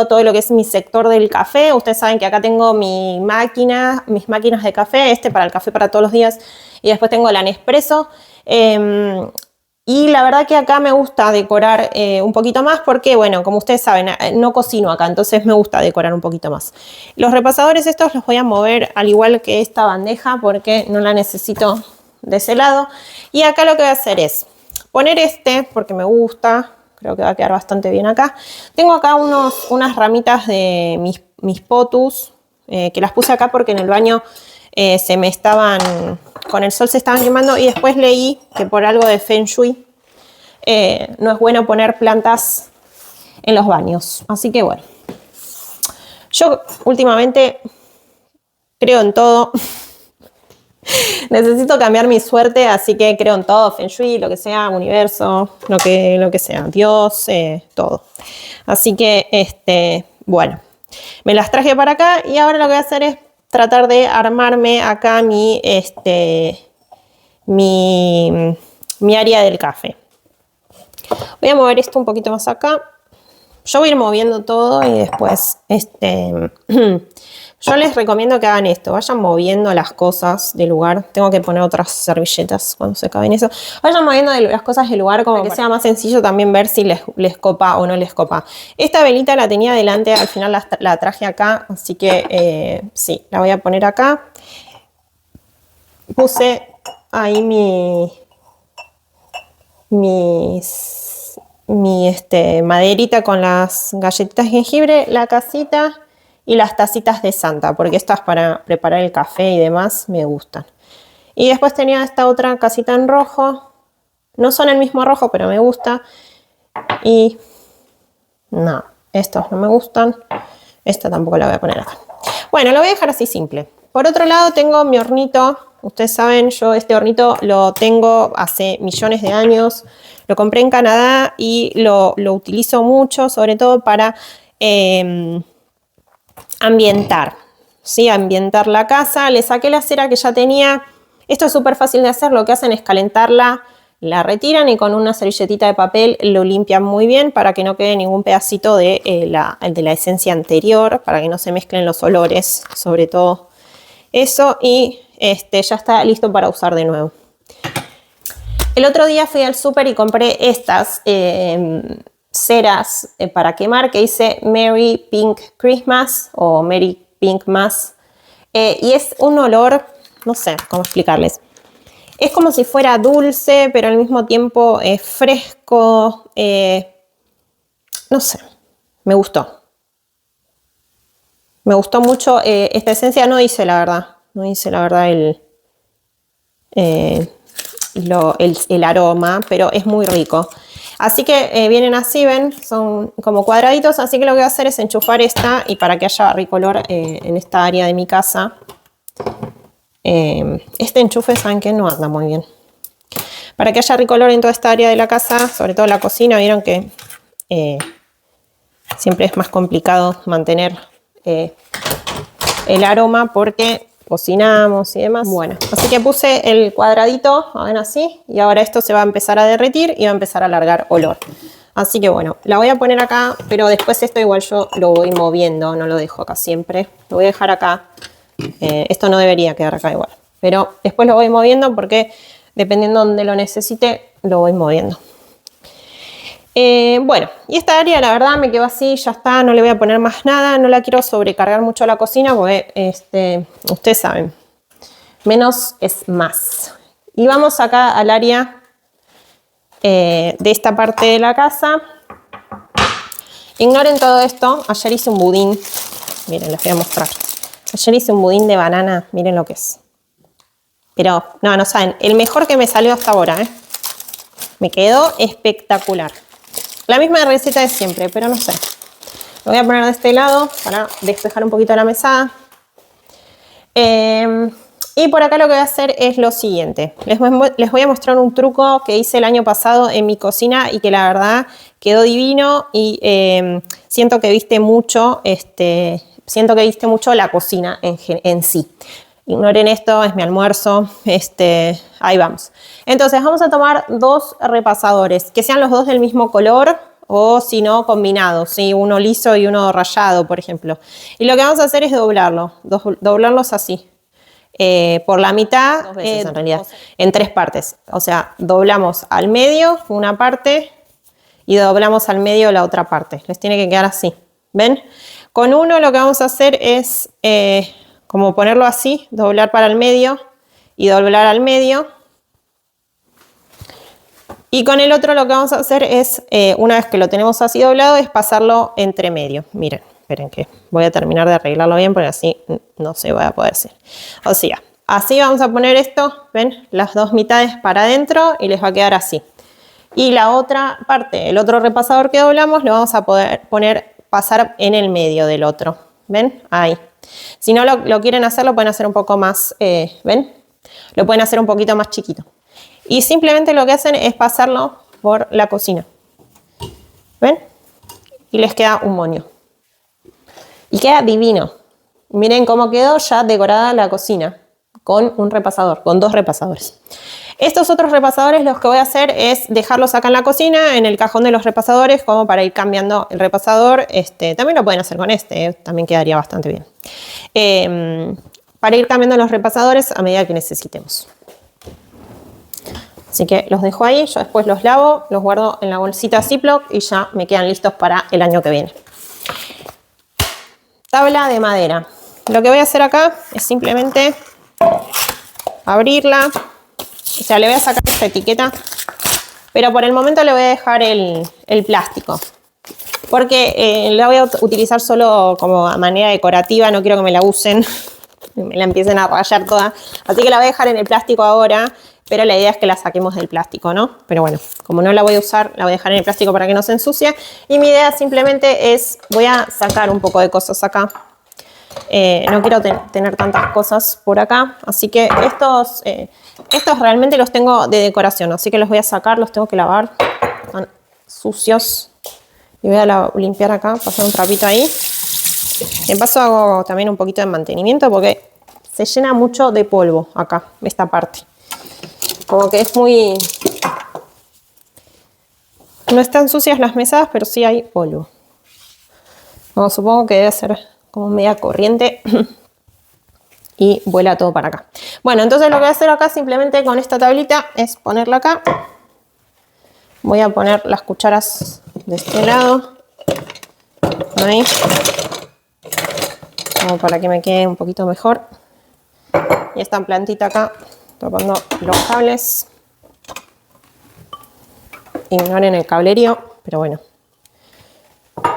todo lo que es mi sector del café. Ustedes saben que acá tengo mis máquinas de café, para el café para todos los días, y después tengo la Nespresso. Y la verdad que acá me gusta decorar un poquito más porque, bueno, como ustedes saben, no cocino acá, entonces me gusta decorar un poquito más. Los repasadores estos los voy a mover al igual que esta bandeja porque no la necesito de ese lado. Y acá lo que voy a hacer es poner porque me gusta, creo que va a quedar bastante bien acá. Tengo acá unas ramitas de mis potus que las puse acá porque en el baño con el sol se estaban quemando, y después leí que por algo de Feng Shui no es bueno poner plantas en los baños. Así que bueno, yo últimamente creo en todo. Necesito cambiar mi suerte, así que creo en todo, Feng Shui, lo que sea, universo, lo que sea, Dios, todo. Así que, bueno, me las traje para acá y ahora lo que voy a hacer es tratar de armarme acá mi área del café. Voy a mover esto un poquito más acá. Yo voy a ir moviendo todo y después, yo les recomiendo que hagan esto, vayan moviendo las cosas del lugar. Tengo que poner otras servilletas cuando se acaben eso. Vayan moviendo las cosas del lugar como que sea más sencillo también ver si les copa o no les copa. Esta velita la tenía delante, al final la traje acá, así que sí, la voy a poner acá. Puse ahí mi maderita con las galletitas de jengibre, la casita Y las tacitas de Santa, porque estas para preparar el café y demás me gustan. Y después tenía esta otra casita en rojo. No son el mismo rojo, pero me gusta. Y no, estos no me gustan. Esta tampoco la voy a poner acá. Bueno, lo voy a dejar así simple. Por otro lado tengo mi hornito. Ustedes saben, yo este hornito lo tengo hace millones de años. Lo compré en Canadá y lo utilizo mucho, sobre todo para ambientar. ¿Sí? Ambientar la casa. Le saqué la cera que ya tenía. Esto es súper fácil de hacer. Lo que hacen es calentarla, la retiran y con una servilletita de papel lo limpian muy bien para que no quede ningún pedacito de la esencia anterior, para que no se mezclen los olores, sobre todo eso. Y ya está listo para usar de nuevo. El otro día fui al súper y compré estas ceras para quemar que dice Merry Pink Christmas o Merry Pink Mass. Y es un olor, no sé cómo explicarles. Es como si fuera dulce, pero al mismo tiempo fresco. No sé, me gustó. Me gustó mucho esta esencia. No dice la verdad. No dice la verdad el aroma, pero es muy rico. Así que vienen así, ven, son como cuadraditos. Así que lo que voy a hacer es enchufar esta y para que haya rico olor en esta área de mi casa. Este enchufe, saben que no anda muy bien. Para que haya rico olor en toda esta área de la casa, sobre todo la cocina, vieron que siempre es más complicado mantener el aroma porque cocinamos y demás. Bueno, así que puse el cuadradito, ven así, y ahora esto se va a empezar a derretir y va a empezar a largar olor. Así que bueno, la voy a poner acá, pero después esto igual yo lo voy moviendo, no lo dejo acá siempre. Lo voy a dejar acá. Esto no debería quedar acá igual, pero después lo voy moviendo porque dependiendo de donde lo necesite, lo voy moviendo. Bueno, y esta área la verdad me quedó así, ya está, no le voy a poner más nada, no la quiero sobrecargar mucho a la cocina porque ustedes saben, menos es más. Y vamos acá al área de esta parte de la casa. Ignoren todo esto, ayer hice un budín, miren, les voy a mostrar. Ayer hice un budín de banana, miren lo que es. Pero, no saben, el mejor que me salió hasta ahora, Me quedó espectacular. La misma receta de siempre, pero no sé. Lo voy a poner de este lado para despejar un poquito la mesada. Y por acá lo que voy a hacer es lo siguiente. Les voy a mostrar un truco que hice el año pasado en mi cocina y que la verdad quedó divino y siento que viste mucho, la cocina en sí. Ignoren esto, es mi almuerzo, ahí vamos. Entonces vamos a tomar dos repasadores, que sean los dos del mismo color o si no combinados, ¿sí? Uno liso y uno rayado, por ejemplo. Y lo que vamos a hacer es doblarlos así, por la mitad, dos veces, en realidad, en tres partes. O sea, doblamos al medio una parte y doblamos al medio la otra parte. Les tiene que quedar así, ¿ven? Con uno lo que vamos a hacer es como ponerlo así, doblar para el medio y doblar al medio. Y con el otro lo que vamos a hacer es, una vez que lo tenemos así doblado, es pasarlo entre medio. Miren, esperen que voy a terminar de arreglarlo bien porque así no se va a poder hacer. O sea, así vamos a poner esto, ven, las dos mitades para adentro y les va a quedar así. Y la otra parte, el otro repasador que doblamos, lo vamos a poder pasar en el medio del otro. ¿Ven? Ahí. Si no lo quieren hacer, lo pueden hacer un poco más, ¿ven? Lo pueden hacer un poquito más chiquito. Y simplemente lo que hacen es pasarlo por la cocina. ¿Ven? Y les queda un moño. Y queda divino. Miren cómo quedó ya decorada la cocina con un repasador, con dos repasadores. Estos otros repasadores lo que voy a hacer es dejarlos acá en la cocina, en el cajón de los repasadores, como para ir cambiando el repasador. También lo pueden hacer con también quedaría bastante bien. Para ir cambiando los repasadores a medida que necesitemos. Así que los dejo ahí, yo después los lavo, los guardo en la bolsita Ziploc y ya me quedan listos para el año que viene. Tabla de madera. Lo que voy a hacer acá es simplemente abrirla. O sea, le voy a sacar esta etiqueta, pero por el momento le voy a dejar el plástico. porque la voy a utilizar solo como a manera decorativa, no quiero que me la usen, me la empiecen a rayar toda. Así que la voy a dejar en el plástico ahora, pero la idea es que la saquemos del plástico, ¿no? Pero bueno, como no la voy a usar, la voy a dejar en el plástico para que no se ensucie. Y mi idea simplemente es, voy a sacar un poco de cosas acá. No quiero tener tantas cosas por acá, así que estos realmente los tengo de decoración, así que los voy a sacar, los tengo que lavar, están sucios. Y voy a limpiar acá, pasar un trapito ahí. De paso hago también un poquito de mantenimiento porque se llena mucho de polvo acá, esta parte. Como que es muy... No están sucias las mesas, pero sí hay polvo. Como supongo que debe ser como media corriente y vuela todo para acá. Bueno, entonces lo que voy a hacer acá simplemente con esta tablita es ponerla acá. Voy a poner las cucharas de este lado. Ahí. Como para que me quede un poquito mejor. Y esta plantita acá, tapando los cables. Ignoren el cablerío, pero bueno.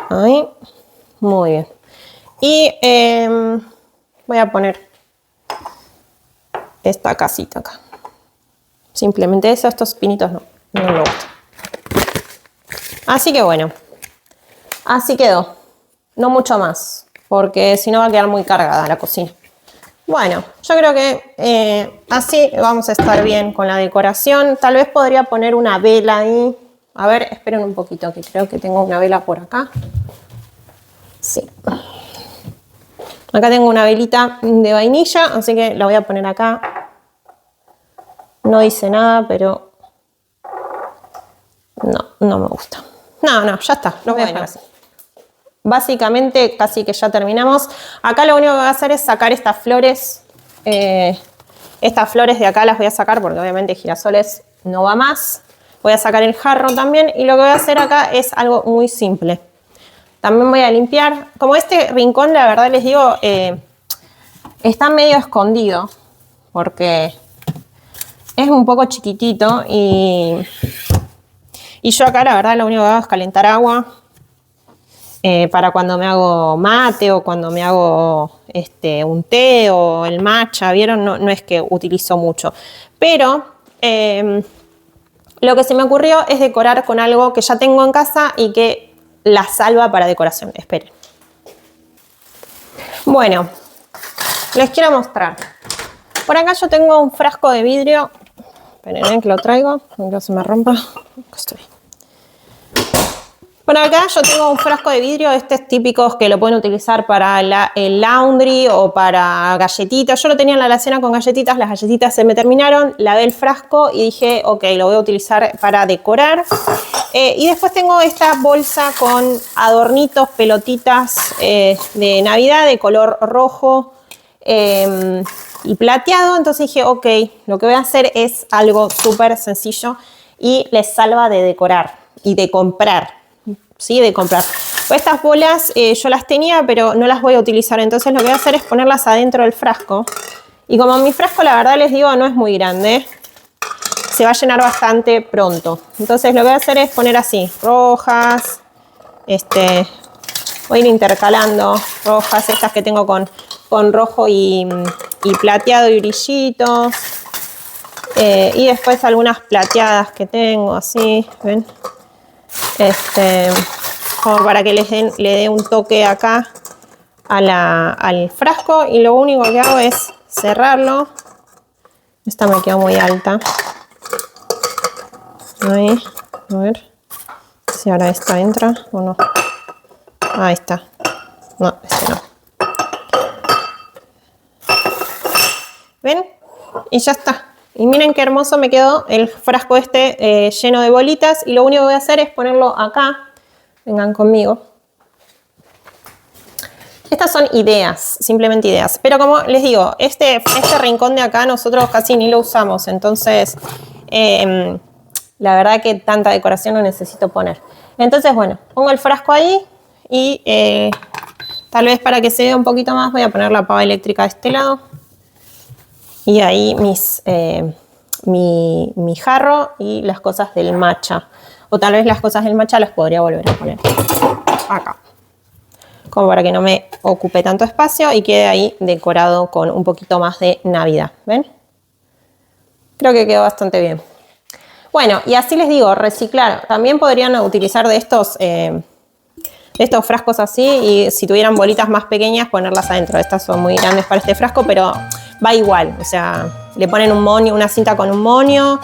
Ahí. Muy bien. Y voy a poner esta casita acá. Simplemente eso, estos pinitos no me gustan. Así que bueno, así quedó. No mucho más, porque si no va a quedar muy cargada la cocina. Bueno, yo creo que así vamos a estar bien con la decoración. Tal vez podría poner una vela ahí. A ver, esperen un poquito, que creo que tengo una vela por acá. Sí. Acá tengo una velita de vainilla, así que la voy a poner acá. No dice nada, pero no me gusta. No, ya está, lo voy a dejar así. Básicamente casi que ya terminamos. Acá lo único que voy a hacer es sacar estas flores. Estas flores de acá las voy a sacar porque obviamente girasoles no va más. Voy a sacar el jarro también y lo que voy a hacer acá es algo muy simple. También voy a limpiar. Como este rincón, la verdad les digo, está medio escondido porque es un poco chiquitito y yo acá la verdad lo único que hago es calentar agua para cuando me hago mate o cuando me hago un té o el matcha, ¿vieron? No es que utilizo mucho. Pero lo que se me ocurrió es decorar con algo que ya tengo en casa y que la salva para decoración. Esperen. Bueno, les quiero mostrar. Por acá yo tengo un frasco de vidrio. Esperen, que lo traigo, no que se me rompa. Acá estoy. Por acá yo tengo un frasco de vidrio, estos típicos que lo pueden utilizar para el laundry o para galletitas. Yo lo tenía en la alacena con galletitas, las galletitas se me terminaron, lavé el frasco y dije, ok, lo voy a utilizar para decorar. Y después tengo esta bolsa con adornitos, pelotitas de Navidad de color rojo y plateado. Entonces dije, ok, lo que voy a hacer es algo súper sencillo y les salva de decorar y de comprar. ¿Sí? De comprar. Estas bolas yo las tenía, pero no las voy a utilizar. Entonces lo que voy a hacer es ponerlas adentro del frasco. Y como mi frasco, la verdad les digo, no es muy grande, se va a llenar bastante pronto. Entonces lo que voy a hacer es poner así, rojas. Voy a ir intercalando rojas, estas que tengo con rojo y plateado y brillitos. Y después algunas plateadas que tengo, así, ¿ven? Como para que le dé un toque acá al frasco, y lo único que hago es cerrarlo. Esta me quedó muy alta. Ahí, a ver si ahora esta entra o no. Ahí está. No, no. ¿Ven? Y ya está. Y miren qué hermoso me quedó el frasco lleno de bolitas, y lo único que voy a hacer es ponerlo acá. Vengan conmigo. Estas son ideas, simplemente ideas. Pero como les digo, este rincón de acá nosotros casi ni lo usamos. Entonces, la verdad que tanta decoración no necesito poner. Entonces, bueno, pongo el frasco ahí y tal vez para que se vea un poquito más voy a poner la pava eléctrica de este lado. Y ahí mi jarro y las cosas del matcha. O tal vez las cosas del matcha las podría volver a poner acá. Como para que no me ocupe tanto espacio y quede ahí decorado con un poquito más de Navidad. ¿Ven? Creo que quedó bastante bien. Bueno, y así les digo, reciclar. También podrían utilizar de estos frascos así y si tuvieran bolitas más pequeñas ponerlas adentro. Estas son muy grandes para este frasco, pero va igual. O sea, le ponen un moño, una cinta con un moño,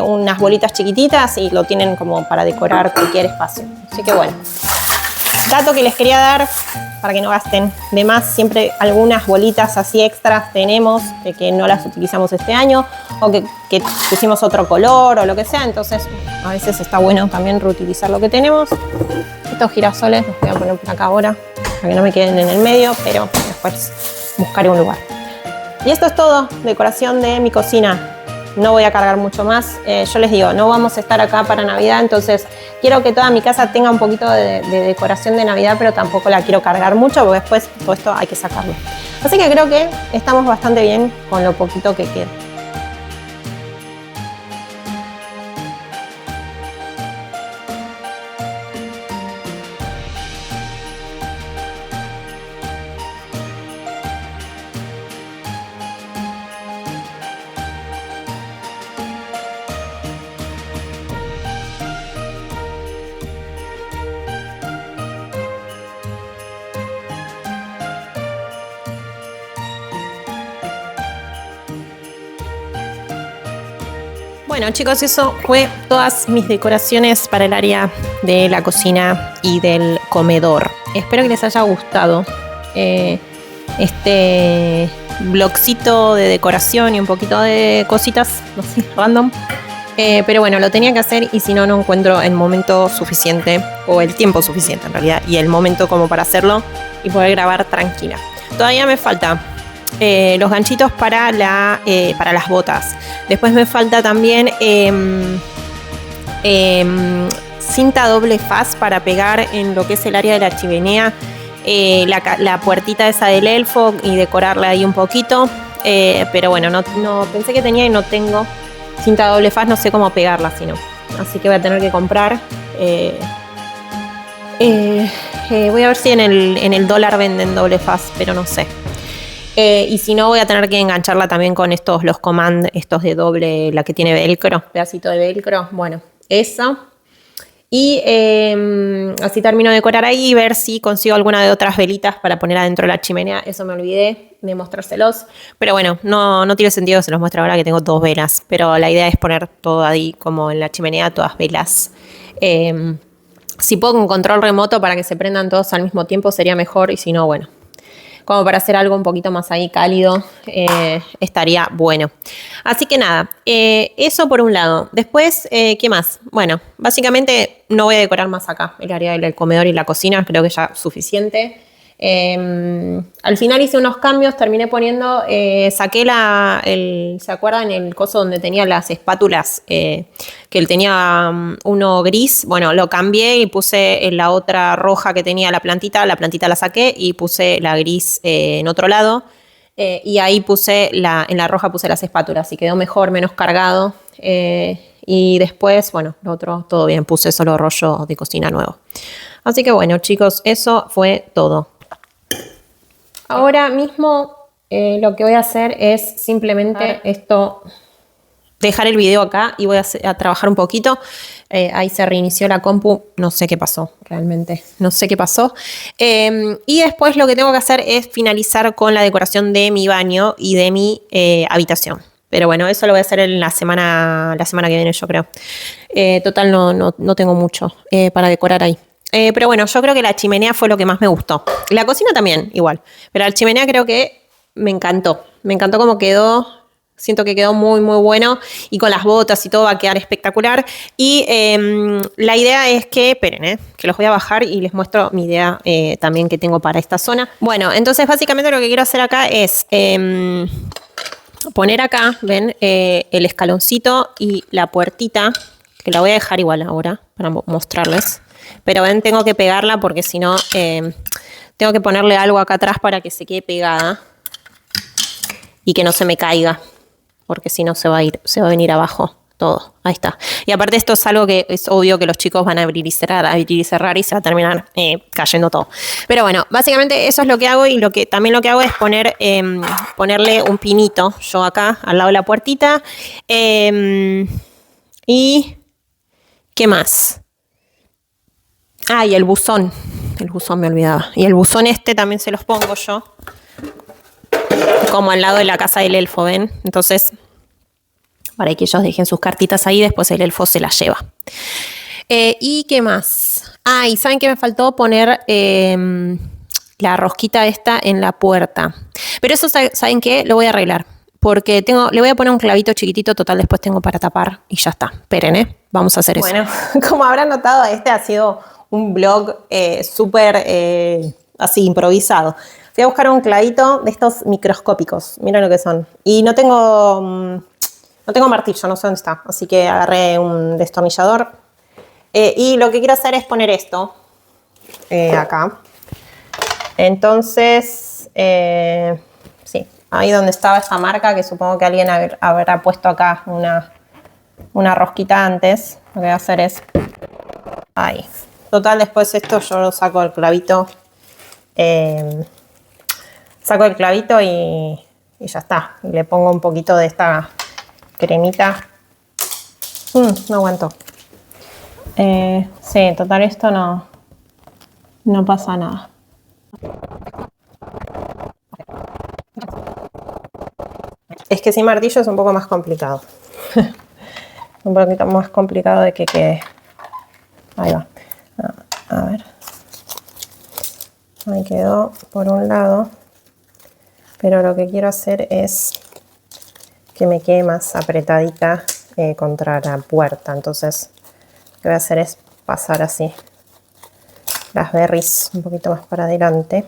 unas bolitas chiquititas y lo tienen como para decorar cualquier espacio. Así que bueno. Dato que les quería dar para que no gasten de más, siempre algunas bolitas así extras tenemos que no las utilizamos este año o que pusimos otro color o lo que sea, entonces a veces está bueno también reutilizar lo que tenemos. Estos girasoles los voy a poner por acá ahora para que no me queden en el medio, pero después buscaré un lugar. Y esto es todo, decoración de mi cocina. No voy a cargar mucho más. Yo les digo, no vamos a estar acá para Navidad, entonces quiero que toda mi casa tenga un poquito de decoración de Navidad, pero tampoco la quiero cargar mucho porque después todo esto hay que sacarlo. Así que creo que estamos bastante bien con lo poquito que queda. Bueno chicos, eso fue todas mis decoraciones para el área de la cocina y del comedor. Espero que les haya gustado este blogcito de decoración y un poquito de cositas, no sé, random. Pero bueno, lo tenía que hacer y si no, no encuentro el momento suficiente o el tiempo suficiente en realidad y el momento como para hacerlo y poder grabar tranquila. Todavía me falta los ganchitos para las botas. Después me falta también cinta doble faz para pegar en lo que es el área de la chimenea, la puertita esa del elfo y decorarla ahí un poquito. Pero bueno, no pensé que tenía y no tengo cinta doble faz, no sé cómo pegarla si no. Así que voy a tener que comprar. Voy a ver si en el dólar venden doble faz, pero no sé. Y si no, voy a tener que engancharla también con los command, estos de doble, la que tiene velcro, pedacito de velcro. Bueno, eso. Y así termino de decorar ahí y ver si consigo alguna de otras velitas para poner adentro de la chimenea. Eso me olvidé de mostrárselos. Pero bueno, no tiene sentido que se los muestre ahora que tengo 2 velas. Pero la idea es poner todo ahí como en la chimenea, todas velas. Si puedo con control remoto para que se prendan todos al mismo tiempo sería mejor. Y si no, bueno, como para hacer algo un poquito más ahí cálido, estaría bueno. Así que nada, eso por un lado. Después, ¿qué más? Bueno, básicamente no voy a decorar más acá, el área del comedor y la cocina, creo que ya es suficiente. Al final hice unos cambios, terminé poniendo, saqué ¿se acuerdan el coso donde tenía las espátulas? Que él tenía uno gris, bueno, lo cambié y puse en la otra roja que tenía la plantita la saqué y puse la gris en otro lado. Y ahí puse, en la roja puse las espátulas y quedó mejor, menos cargado. Y después, bueno, lo otro todo bien, puse solo rollo de cocina nuevo. Así que bueno, chicos, eso fue todo. Ahora mismo lo que voy a hacer es simplemente dejar el video acá y voy a trabajar un poquito. Ahí se reinició la compu, no sé qué pasó realmente, no sé qué pasó. Y después lo que tengo que hacer es finalizar con la decoración de mi baño y de mi habitación. Pero bueno, eso lo voy a hacer en la semana que viene, yo creo. Total, no tengo mucho para decorar ahí. Pero bueno, yo creo que la chimenea fue lo que más me gustó. La cocina también, igual. Pero la chimenea creo que me encantó. Me encantó cómo quedó. Siento que quedó muy, muy bueno. Y con las botas y todo va a quedar espectacular. Y la idea es que, esperen, que los voy a bajar y les muestro mi idea también que tengo para esta zona. Bueno, entonces básicamente lo que quiero hacer acá es poner acá, ven, el escaloncito y la puertita, que la voy a dejar igual ahora para mostrarles. Pero ven, tengo que pegarla porque si no, tengo que ponerle algo acá atrás para que se quede pegada y que no se me caiga, porque si no se va a venir abajo todo. Ahí está. Y aparte esto es algo que es obvio que los chicos van a abrir y cerrar y se va a terminar cayendo todo. Pero bueno, básicamente eso es lo que hago y también lo que hago es ponerle un pinito yo acá al lado de la puertita. Y ¿qué más? Ah, y el buzón. El buzón me olvidaba. Y el buzón también se los pongo yo. Como al lado de la casa del elfo, ¿ven? Entonces, para que ellos dejen sus cartitas ahí, después el elfo se las lleva. ¿Y qué más? Ah, y ¿saben qué me faltó? Poner la rosquita esta en la puerta. Pero eso, ¿saben qué? Lo voy a arreglar. Porque le voy a poner un clavito chiquitito, total, después tengo para tapar y ya está. Esperen, vamos a hacer eso. Bueno, como habrán notado, este ha sido un vlog súper así improvisado. Fui a buscar un clavito de estos microscópicos. Miren lo que son. Y no tengo martillo, no sé dónde está. Así que agarré un destornillador. Y lo que quiero hacer es poner esto acá. Entonces, sí, ahí donde estaba esta marca, que supongo que alguien habrá puesto acá una rosquita antes. Lo que voy a hacer es ahí. Total, después esto yo lo saco del clavito. Saco el clavito y ya está. Y le pongo un poquito de esta cremita. No aguanto. Sí, total, esto no pasa nada. Es que sin martillo es un poco más complicado. Un poquito más complicado de que quede. Ahí va. A ver. Ahí quedó por un lado. Pero lo que quiero hacer es que me quede más apretadita contra la puerta. Entonces, lo que voy a hacer es pasar así las berries un poquito más para adelante.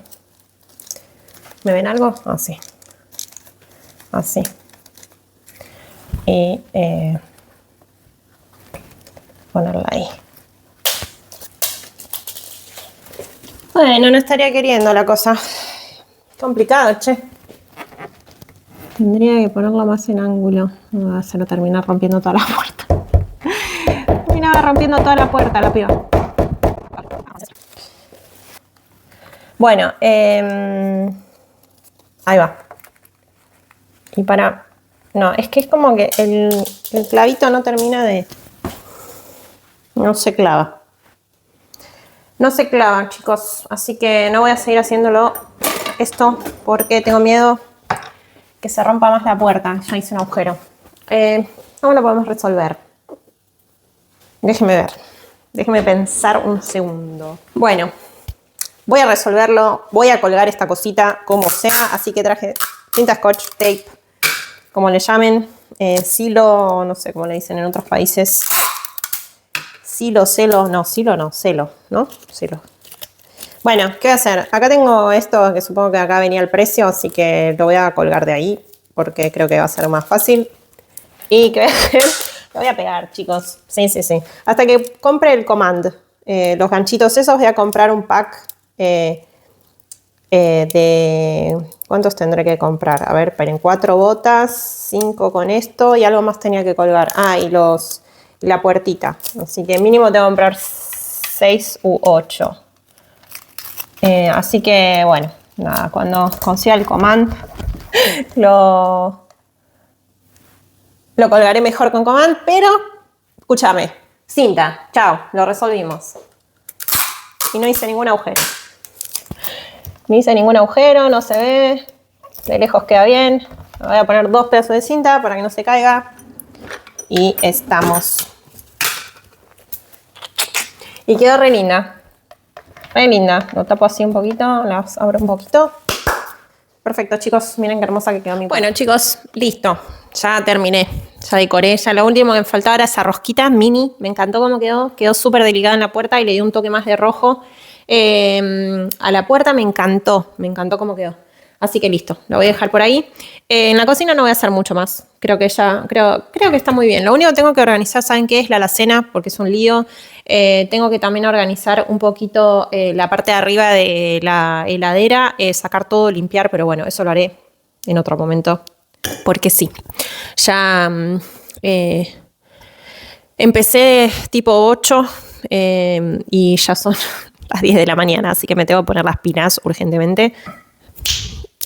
¿Me ven algo? Así. Así. Y ponerla ahí. Bueno, no estaría queriendo la cosa. Complicado, che. Tendría que ponerlo más en ángulo. No, se lo termina rompiendo toda la puerta. Terminaba rompiendo toda la puerta la piba. Bueno, ahí va. Y no, es que es como que el clavito no termina de... No se clava. No se clava, chicos. Así que no voy a seguir haciéndolo esto porque tengo miedo que se rompa más la puerta. Ya hice un agujero. ¿Cómo lo podemos resolver? Déjeme ver. Déjeme pensar un segundo. Bueno, voy a resolverlo. Voy a colgar esta cosita como sea. Así que traje cinta scotch, tape, como le llamen. Silo, no sé cómo le dicen en otros países. Silo, celo, no, silo no, celo, ¿no? Silo. Bueno, ¿qué voy a hacer? Acá tengo esto, que supongo que acá venía el precio, así que lo voy a colgar de ahí, porque creo que va a ser más fácil. ¿Y qué voy a hacer? Lo voy a pegar, chicos. Sí, sí, sí. Hasta que compre el Command. Los ganchitos esos voy a comprar un pack de... ¿Cuántos tendré que comprar? A ver, esperen, 4 botas, 5 con esto y algo más tenía que colgar. Ah, y la puertita. Así que mínimo tengo que comprar 6 u 8. Así que, bueno, nada, cuando consiga el Command lo colgaré mejor con Command, pero escúchame, cinta, chao, lo resolvimos. Y no hice ningún agujero. No hice ningún agujero, no se ve, de lejos queda bien. Le voy a poner 2 pedazos de cinta para que no se caiga. Y estamos. Y quedó re linda. Re linda. Lo tapo así un poquito, las abro un poquito. Perfecto, chicos. Miren qué hermosa que quedó mi puerta. Bueno, chicos, listo. Ya terminé. Ya decoré. Ya lo último que me faltaba era esa rosquita mini. Me encantó cómo quedó. Quedó súper delicada en la puerta y le di un toque más de rojo a la puerta. Me encantó cómo quedó. Así que listo, lo voy a dejar por ahí. En la cocina no voy a hacer mucho más. Creo que está muy bien. Lo único que tengo que organizar, ¿saben qué? Es la alacena, porque es un lío. Tengo que también organizar un poquito la parte de arriba de la heladera, sacar todo, limpiar, pero bueno, eso lo haré en otro momento, porque sí. Ya Empecé tipo 8 y ya son las 10 de la mañana, así que me tengo que poner las pilas urgentemente.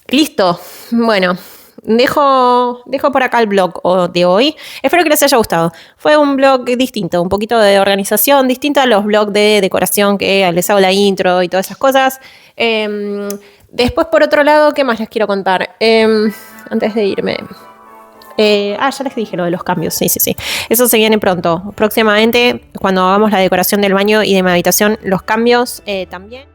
Listo. Bueno, dejo por acá el blog de hoy. Espero que les haya gustado. Fue un blog distinto, un poquito de organización, distinto a los blogs de decoración que les hago la intro y todas esas cosas. Después, por otro lado, ¿qué más les quiero contar? Antes de irme. Ya les dije lo de los cambios, sí. Eso se viene pronto. Próximamente, cuando hagamos la decoración del baño y de mi habitación, los cambios también.